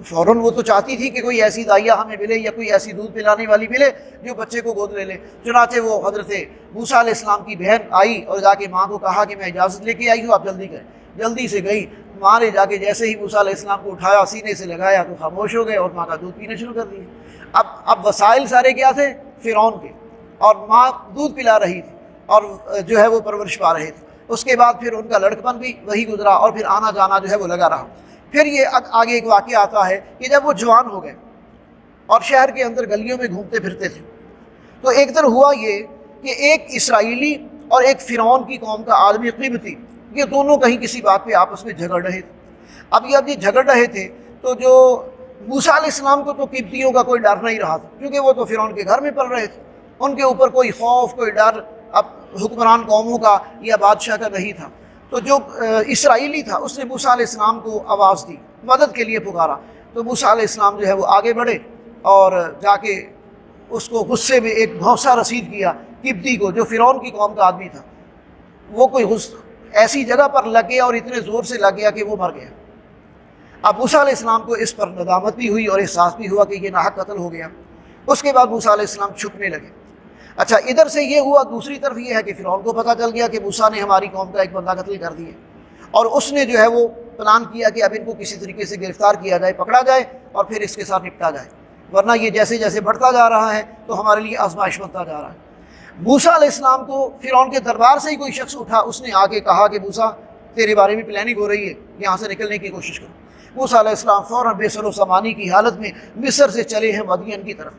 فوراً وہ تو چاہتی تھی کہ کوئی ایسی دائیا ہمیں ملے یا کوئی ایسی دودھ پلانے والی ملے جو بچے کو گود لے لے۔ چنانچہ وہ حضرت موسیٰ علیہ السلام کی بہن آئی اور جا کے ماں کو کہا کہ میں اجازت لے کے آئی ہوں، آپ جلدی کریں۔ جلدی سے گئی، ماں نے جا کے جیسے ہی موسیٰ علیہ السلام کو اٹھایا سینے سے لگایا تو خاموش ہو گئے اور ماں کا دودھ پینا شروع کر دیا۔ اب وسائل سارے کیا تھے؟ فرعون کے، اور ماں دودھ پلا رہی تھی اور جو ہے وہ پرورش پا رہے تھے۔ اس کے بعد پھر ان کا لڑکپن بھی وہی گزرا اور پھر آنا جانا جو ہے وہ لگا رہا۔ پھر یہ آگے ایک واقعہ آتا ہے کہ جب وہ جوان ہو گئے اور شہر کے اندر گلیوں میں گھومتے پھرتے تھے تو ایک دن ہوا یہ کہ ایک اسرائیلی اور ایک فرعون کی قوم کا آدمی قبطی، یہ دونوں کہیں کسی بات پہ آپس میں جھگڑ رہے تھے۔ اب یہ جھگڑ رہے تھے تو جو موسیٰ علیہ السلام کو تو قبطیوں کا کوئی ڈر نہیں رہا تھا، کیونکہ وہ تو فرعون کے گھر میں پل رہے تھے، ان کے اوپر کوئی خوف کوئی ڈر اب حکمران قوموں کا یا بادشاہ کا نہیں تھا۔ تو جو اسرائیلی تھا اس نے موسیٰ علیہ السلام کو آواز دی، مدد کے لیے پکارا، تو موسیٰ علیہ السلام جو ہے وہ آگے بڑھے اور جا کے اس کو غصے میں ایک بھونسا رسید کیا قبطی کو جو فرعون کی قوم کا آدمی تھا۔ وہ کوئی ایسی جگہ پر لگ گیا اور اتنے زور سے لگ گیا کہ وہ مر گیا۔ اب موسیٰ علیہ السلام کو اس پر ندامت بھی ہوئی اور احساس بھی ہوا کہ یہ ناحق قتل ہو گیا۔ اس کے بعد موسیٰ علیہ السلام چھپنے لگے۔ اچھا، ادھر سے یہ ہوا، دوسری طرف یہ ہے کہ فرعون کو پتہ چل گیا کہ موسیٰ نے ہماری قوم کا ایک بندہ قتل کر دیا، اور اس نے جو ہے وہ پلان کیا کہ اب ان کو کسی طریقے سے گرفتار کیا جائے، پکڑا جائے اور پھر اس کے ساتھ نپٹا جائے، ورنہ یہ جیسے جیسے بڑھتا جا رہا ہے تو ہمارے لیے آزمائش بنتا جا رہا ہے۔ موسیٰ علیہ السلام کو فرعون کے دربار سے ہی کوئی شخص اٹھا، اس نے آ کے کہا کہ موسیٰ تیرے بارے میں پلاننگ ہو رہی ہے، یہاں سے نکلنے کی کوشش کرو۔ موسیٰ علیہ السلام فوراً بے سر و سامانی کی حالت میں مصر سے چلے ہیں مدین کی طرف۔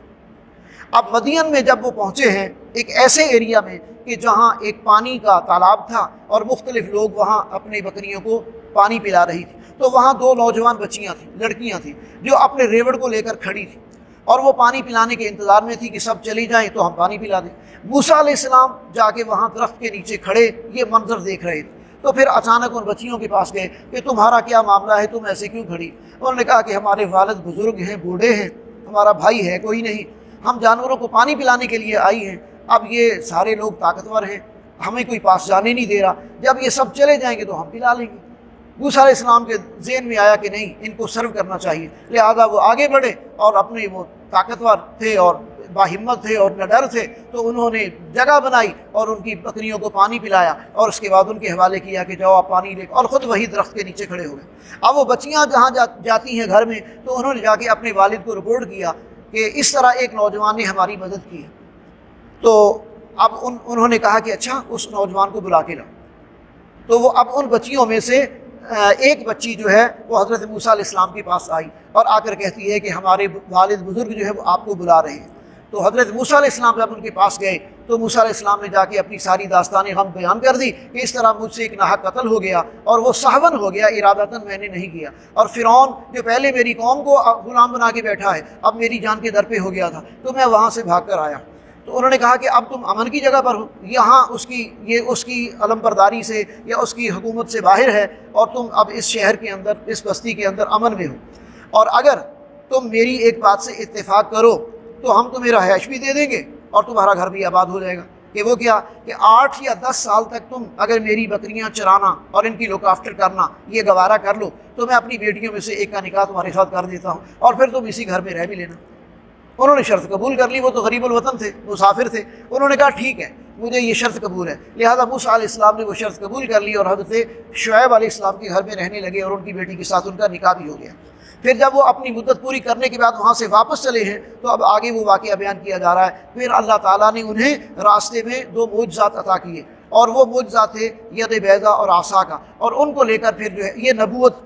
اب مدین میں جب وہ پہنچے ہیں ایک ایسے ایریا میں کہ جہاں ایک پانی کا تالاب تھا اور مختلف لوگ وہاں اپنی بکریوں کو پانی پلا رہی تھی، تو وہاں دو نوجوان بچیاں تھیں، لڑکیاں تھیں جو اپنے ریوڑ کو لے کر کھڑی تھیں اور وہ پانی پلانے کے انتظار میں تھی کہ سب چلی جائیں تو ہم پانی پلا دیں۔ موسیٰ علیہ السلام جا کے وہاں درخت کے نیچے کھڑے یہ منظر دیکھ رہے تھے، تو پھر اچانک ان بچیوں کے پاس گئے کہ تمہارا کیا معاملہ ہے، تم ایسے کیوں کھڑی؟ انہوں نے کہا کہ ہمارے والد بزرگ ہیں، بوڑھے ہیں، ہمارا بھائی ہے کوئی نہیں، ہم جانوروں کو پانی پلانے کے لیے آئی ہیں، اب یہ سارے لوگ طاقتور ہیں، ہمیں کوئی پاس جانے نہیں دے رہا، جب یہ سب چلے جائیں گے تو ہم پلا لیں گے۔ موسیٰ علیہ السلام کے ذہن میں آیا کہ نہیں، ان کو سرو کرنا چاہیے، لہذا وہ آگے بڑھے اور اپنے وہ طاقتور تھے اور باہمت تھے اور نڈر تھے، تو انہوں نے جگہ بنائی اور ان کی بکریوں کو پانی پلایا اور اس کے بعد ان کے حوالے کیا کہ جاؤ آپ پانی لے، اور خود وہی درخت کے نیچے کھڑے ہو گئے۔ اب وہ بچیاں جہاں جاتی ہیں گھر میں، تو انہوں نے جا کے اپنے والد کو رپورٹ کیا کہ اس طرح ایک نوجوان نے ہماری مدد کی ہے۔ تو اب انہوں نے کہا کہ اچھا اس نوجوان کو بلا کے لاؤ۔ تو وہ اب ان بچیوں میں سے ایک بچی جو ہے وہ حضرت موسیٰ علیہ السلام کے پاس آئی اور آ کر کہتی ہے کہ ہمارے والد بزرگ جو ہے وہ آپ کو بلا رہے ہیں۔ تو حضرت موسیٰ علیہ السلام جب ان کے پاس گئے تو موسیٰ علیہ السلام نے جا کے اپنی ساری داستان غم بیان کر دی کہ اس طرح مجھ سے ایک ناحق قتل ہو گیا اور وہ سہون ہو گیا، ارادتاً میں نے نہیں کیا، اور فرعون جو پہلے میری قوم کو غلام بنا کے بیٹھا ہے اب میری جان کے در پہ ہو گیا تھا، تو میں وہاں سے بھاگ کر آیا۔ تو انہوں نے کہا کہ اب تم امن کی جگہ پر ہو، یہاں اس کی علم برداری سے یا اس کی حکومت سے باہر ہے، اور تم اب اس شہر کے اندر اس بستی کے اندر امن میں ہو، اور اگر تم میری ایک بات سے اتفاق کرو تو ہم تمہیں رہائش بھی دے دیں گے اور تمہارا گھر بھی آباد ہو جائے گا۔ کہ وہ کیا کہ 8 یا 10 سال تک تم اگر میری بکریاں چرانا اور ان کی لک آفٹر کرنا یہ گوارا کر لو تو میں اپنی بیٹیوں میں سے ایک کا نکاح تمہارے ساتھ کر دیتا ہوں اور پھر تم اسی گھر میں رہ بھی لینا۔ انہوں نے شرط قبول کر لی، وہ تو غریب الوطن تھے، مسافر تھے، انہوں نے کہا ٹھیک ہے مجھے یہ شرط قبول ہے۔ لہذا موسیٰ علیہ السلام نے وہ شرط قبول کر لی اور حضرت شعیب علیہ السلام کے گھر میں رہنے لگے اور ان کی بیٹی کے ساتھ ان کا نکاح بھی ہو گیا۔ پھر جب وہ اپنی مدت پوری کرنے کے بعد وہاں سے واپس چلے ہیں تو اب آگے وہ واقعہ بیان کیا جا رہا ہے۔ پھر اللہ تعالیٰ نے انہیں راستے میں 2 معجزات عطا کیے اور وہ معجزات تھے ید بیضا اور عصا کا، اور ان کو لے کر پھر جو ہے یہ نبوت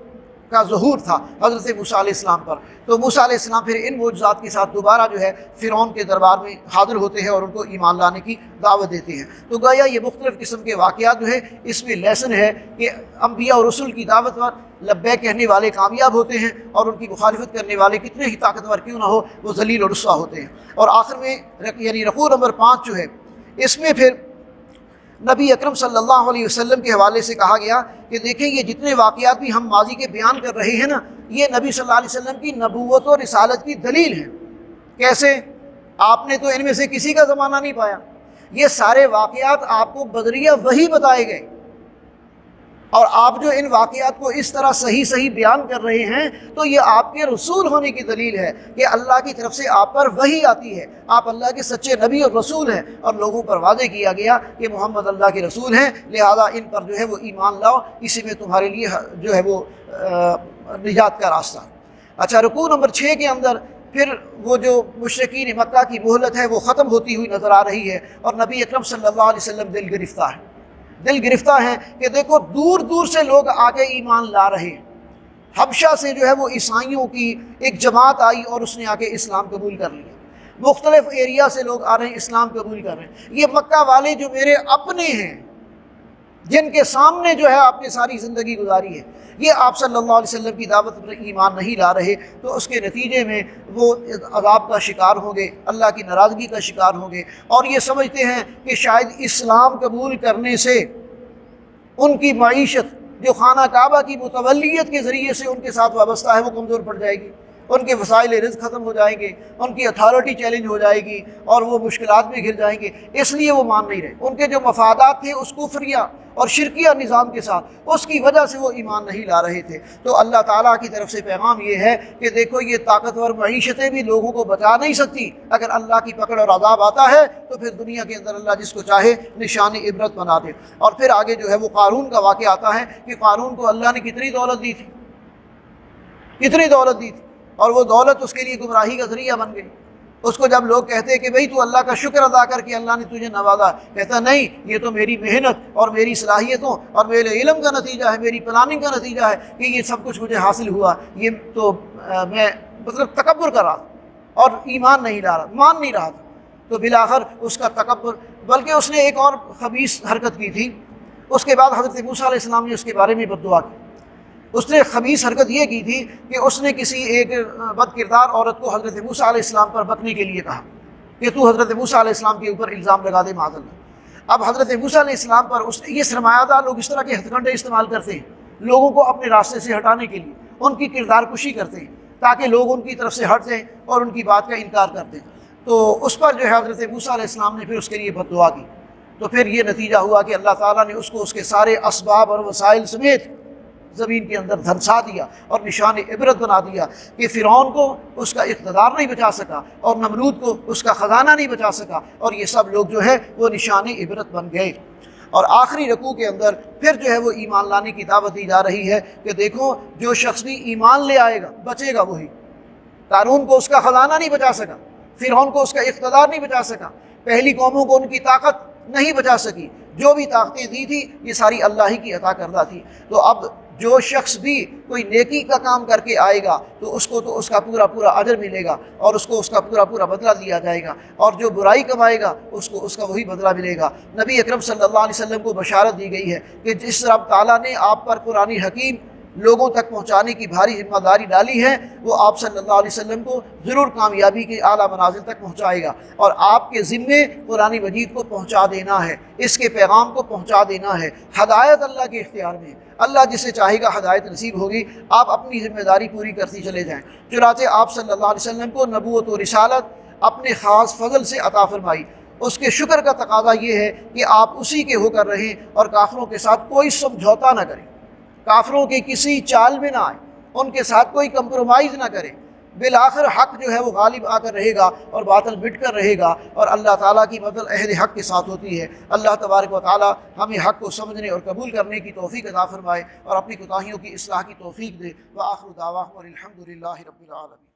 کا ظہور تھا حضرت موسیٰ علیہ السلام پر۔ تو موسیٰ علیہ السلام پھر ان معجزات کے ساتھ دوبارہ جو ہے فرعون کے دربار میں حاضر ہوتے ہیں اور ان کو ایمان لانے کی دعوت دیتے ہیں۔ تو گویا یہ مختلف قسم کے واقعات جو ہے اس میں لیسن ہے کہ انبیاء اور رسول کی دعوت پر لبیک کہنے والے کامیاب ہوتے ہیں اور ان کی مخالفت کرنے والے کتنے ہی طاقتور کیوں نہ ہو وہ ذلیل اور رسوا ہوتے ہیں۔ اور آخر میں یعنی رکوع نمبر 5 جو ہے اس میں پھر نبی اکرم صلی اللہ علیہ وسلم کے حوالے سے کہا گیا کہ دیکھیں یہ جتنے واقعات بھی ہم ماضی کے بیان کر رہے ہیں نا یہ نبی صلی اللہ علیہ وسلم کی نبوت و رسالت کی دلیل ہے۔ کیسے؟ آپ نے تو ان میں سے کسی کا زمانہ نہیں پایا، یہ سارے واقعات آپ کو بدریہ وحی بتائے گئے، اور آپ جو ان واقعات کو اس طرح صحیح بیان کر رہے ہیں تو یہ آپ کے رسول ہونے کی دلیل ہے کہ اللہ کی طرف سے آپ پر وحی آتی ہے، آپ اللہ کے سچے نبی اور رسول ہیں، اور لوگوں پر واضح کیا گیا کہ محمد اللہ کے رسول ہیں، لہذا ان پر جو ہے وہ ایمان لاؤ، اسی میں تمہارے لیے جو ہے وہ نجات کا راستہ۔ اچھا، رکوع نمبر 6 کے اندر پھر وہ جو مشرکین مکہ کی مہلت ہے وہ ختم ہوتی ہوئی نظر آ رہی ہے، اور نبی اکرم صلی اللہ علیہ وسلم دل گرفتہ ہیں کہ دیکھو دور دور سے لوگ آگے ایمان لا رہے ہیں۔ حبشہ سے جو ہے وہ عیسائیوں کی ایک جماعت آئی اور اس نے آ کے اسلام قبول کر لیا، مختلف ایریا سے لوگ آ رہے ہیں اسلام قبول کر رہے ہیں۔ یہ مکہ والے جو میرے اپنے ہیں جن کے سامنے جو ہے آپ نے ساری زندگی گزاری ہے، یہ آپ صلی اللہ علیہ وسلم کی دعوت پر ایمان نہیں لا رہے، تو اس کے نتیجے میں وہ عذاب کا شکار ہوں گے، اللہ کی ناراضگی کا شکار ہوں گے، اور یہ سمجھتے ہیں کہ شاید اسلام قبول کرنے سے ان کی معیشت جو خانہ کعبہ کی متولیت کے ذریعے سے ان کے ساتھ وابستہ ہے وہ کمزور پڑ جائے گی، ان کے وسائل رزق ختم ہو جائیں گے، ان کی اتھارٹی چیلنج ہو جائے گی اور وہ مشکلات میں گر جائیں گے، اس لیے وہ مان نہیں رہے۔ ان کے جو مفادات تھے اس کفریہ اور شرکیہ نظام کے ساتھ، اس کی وجہ سے وہ ایمان نہیں لا رہے تھے۔ تو اللہ تعالیٰ کی طرف سے پیغام یہ ہے کہ دیکھو یہ طاقتور معیشتیں بھی لوگوں کو بچا نہیں سکتی، اگر اللہ کی پکڑ اور عذاب آتا ہے تو پھر دنیا کے اندر اللہ جس کو چاہے نشان عبرت بنا دے۔ اور پھر آگے جو ہے وہ قارون کا واقعہ آتا ہے کہ قارون کو اللہ نے کتنی دولت دی تھی اور وہ دولت اس کے لیے گمراہی کا ذریعہ بن گئی۔ اس کو جب لوگ کہتے کہ بھئی تو اللہ کا شکر ادا کر کے اللہ نے تجھے نوازا، کہتا نہیں یہ تو میری محنت اور میری صلاحیتوں اور میرے علم کا نتیجہ ہے، میری پلاننگ کا نتیجہ ہے کہ یہ سب کچھ مجھے حاصل ہوا، یہ تو میں تکبر کر رہا تھا اور ایمان نہیں لا رہا، مان نہیں رہا تھا۔ تو بالآخر اس کا تکبر، بلکہ اس نے ایک اور خبیث حرکت کی تھی، اس کے بعد حضرت موسیٰ علیہ السلام نے اس کے بارے میں بد دعا کی۔ اس نے خبیث حرکت یہ کی تھی کہ اس نے کسی ایک بد کردار عورت کو حضرت موسیٰ علیہ السلام پر بکنے کے لیے کہا کہ تو حضرت موسیٰ علیہ السلام کے اوپر الزام لگا دے معاذ اللہ۔ اب حضرت موسیٰ علیہ السلام پر یہ سرمایہ دار لوگ اس طرح کے ہتھ کنڈے استعمال کرتے ہیں لوگوں کو اپنے راستے سے ہٹانے کے لیے، ان کی کردار کشی کرتے ہیں تاکہ لوگ ان کی طرف سے ہٹ جائیں اور ان کی بات کا انکار کر دیں۔ تو اس پر جو ہے حضرت موسیٰ علیہ السلام نے پھر اس کے لیے بد دعا کی، تو پھر یہ نتیجہ ہوا کہ اللہ تعالیٰ نے اس کو اس کے سارے اسباب اور وسائل سمیت زمین کے اندر دھنسا دیا اور نشان عبرت بنا دیا کہ فرعون کو اس کا اقتدار نہیں بچا سکا اور نمرود کو اس کا خزانہ نہیں بچا سکا، اور یہ سب لوگ جو ہے وہ نشان عبرت بن گئے۔ اور آخری رکوع کے اندر پھر جو ہے وہ ایمان لانے کی دعوت دی جا رہی ہے کہ دیکھو جو شخص بھی ایمان لے آئے گا بچے گا وہی۔ قارون کو اس کا خزانہ نہیں بچا سکا، فرعون کو اس کا اقتدار نہیں بچا سکا، پہلی قوموں کو ان کی طاقت نہیں بچا سکی، جو بھی طاقتیں دی تھی یہ ساری اللہ ہی کی عطا کردہ تھی۔ تو اب جو شخص بھی کوئی نیکی کا کام کر کے آئے گا تو اس کو تو اس کا پورا اجر ملے گا اور اس کو اس کا پورا بدلہ دیا جائے گا، اور جو برائی کمائے گا اس کو اس کا وہی بدلہ ملے گا۔ نبی اکرم صلی اللہ علیہ وسلم کو بشارت دی گئی ہے کہ جس رب تعالیٰ نے آپ پر قرآن حکیم لوگوں تک پہنچانے کی بھاری ذمہ داری ڈالی ہے وہ آپ صلی اللہ علیہ وسلم کو ضرور کامیابی کے اعلیٰ منازل تک پہنچائے گا، اور آپ کے ذمے قرآن مجید کو پہنچا دینا ہے، اس کے پیغام کو پہنچا دینا ہے۔ ہدایت اللہ کے اختیار میں، اللہ جسے چاہے گا ہدایت نصیب ہوگی، آپ اپنی ذمہ داری پوری کرتی چلے جائیں۔ چنانچہ آپ صلی اللہ علیہ وسلم کو نبوت و رسالت اپنے خاص فضل سے عطا فرمائی، اس کے شکر کا تقاضا یہ ہے کہ آپ اسی کے ہو کر رہیں اور کافروں کے ساتھ کوئی سمجھوتا نہ کریں، کافروں کے کسی چال میں نہ آئیں، ان کے ساتھ کوئی کمپرومائز نہ کریں۔ بالآخر حق جو ہے وہ غالب آ کر رہے گا اور باطل مٹ کر رہے گا، اور اللہ تعالیٰ کی مدد اہل حق کے ساتھ ہوتی ہے۔ اللہ تبارک و تعالیٰ ہمیں حق کو سمجھنے اور قبول کرنے کی توفیق عطا فرمائے اور اپنی کوتاہیوں کی اصلاح کی توفیق دے۔ وآخر دعواہم الحمد للہ رب العالمین۔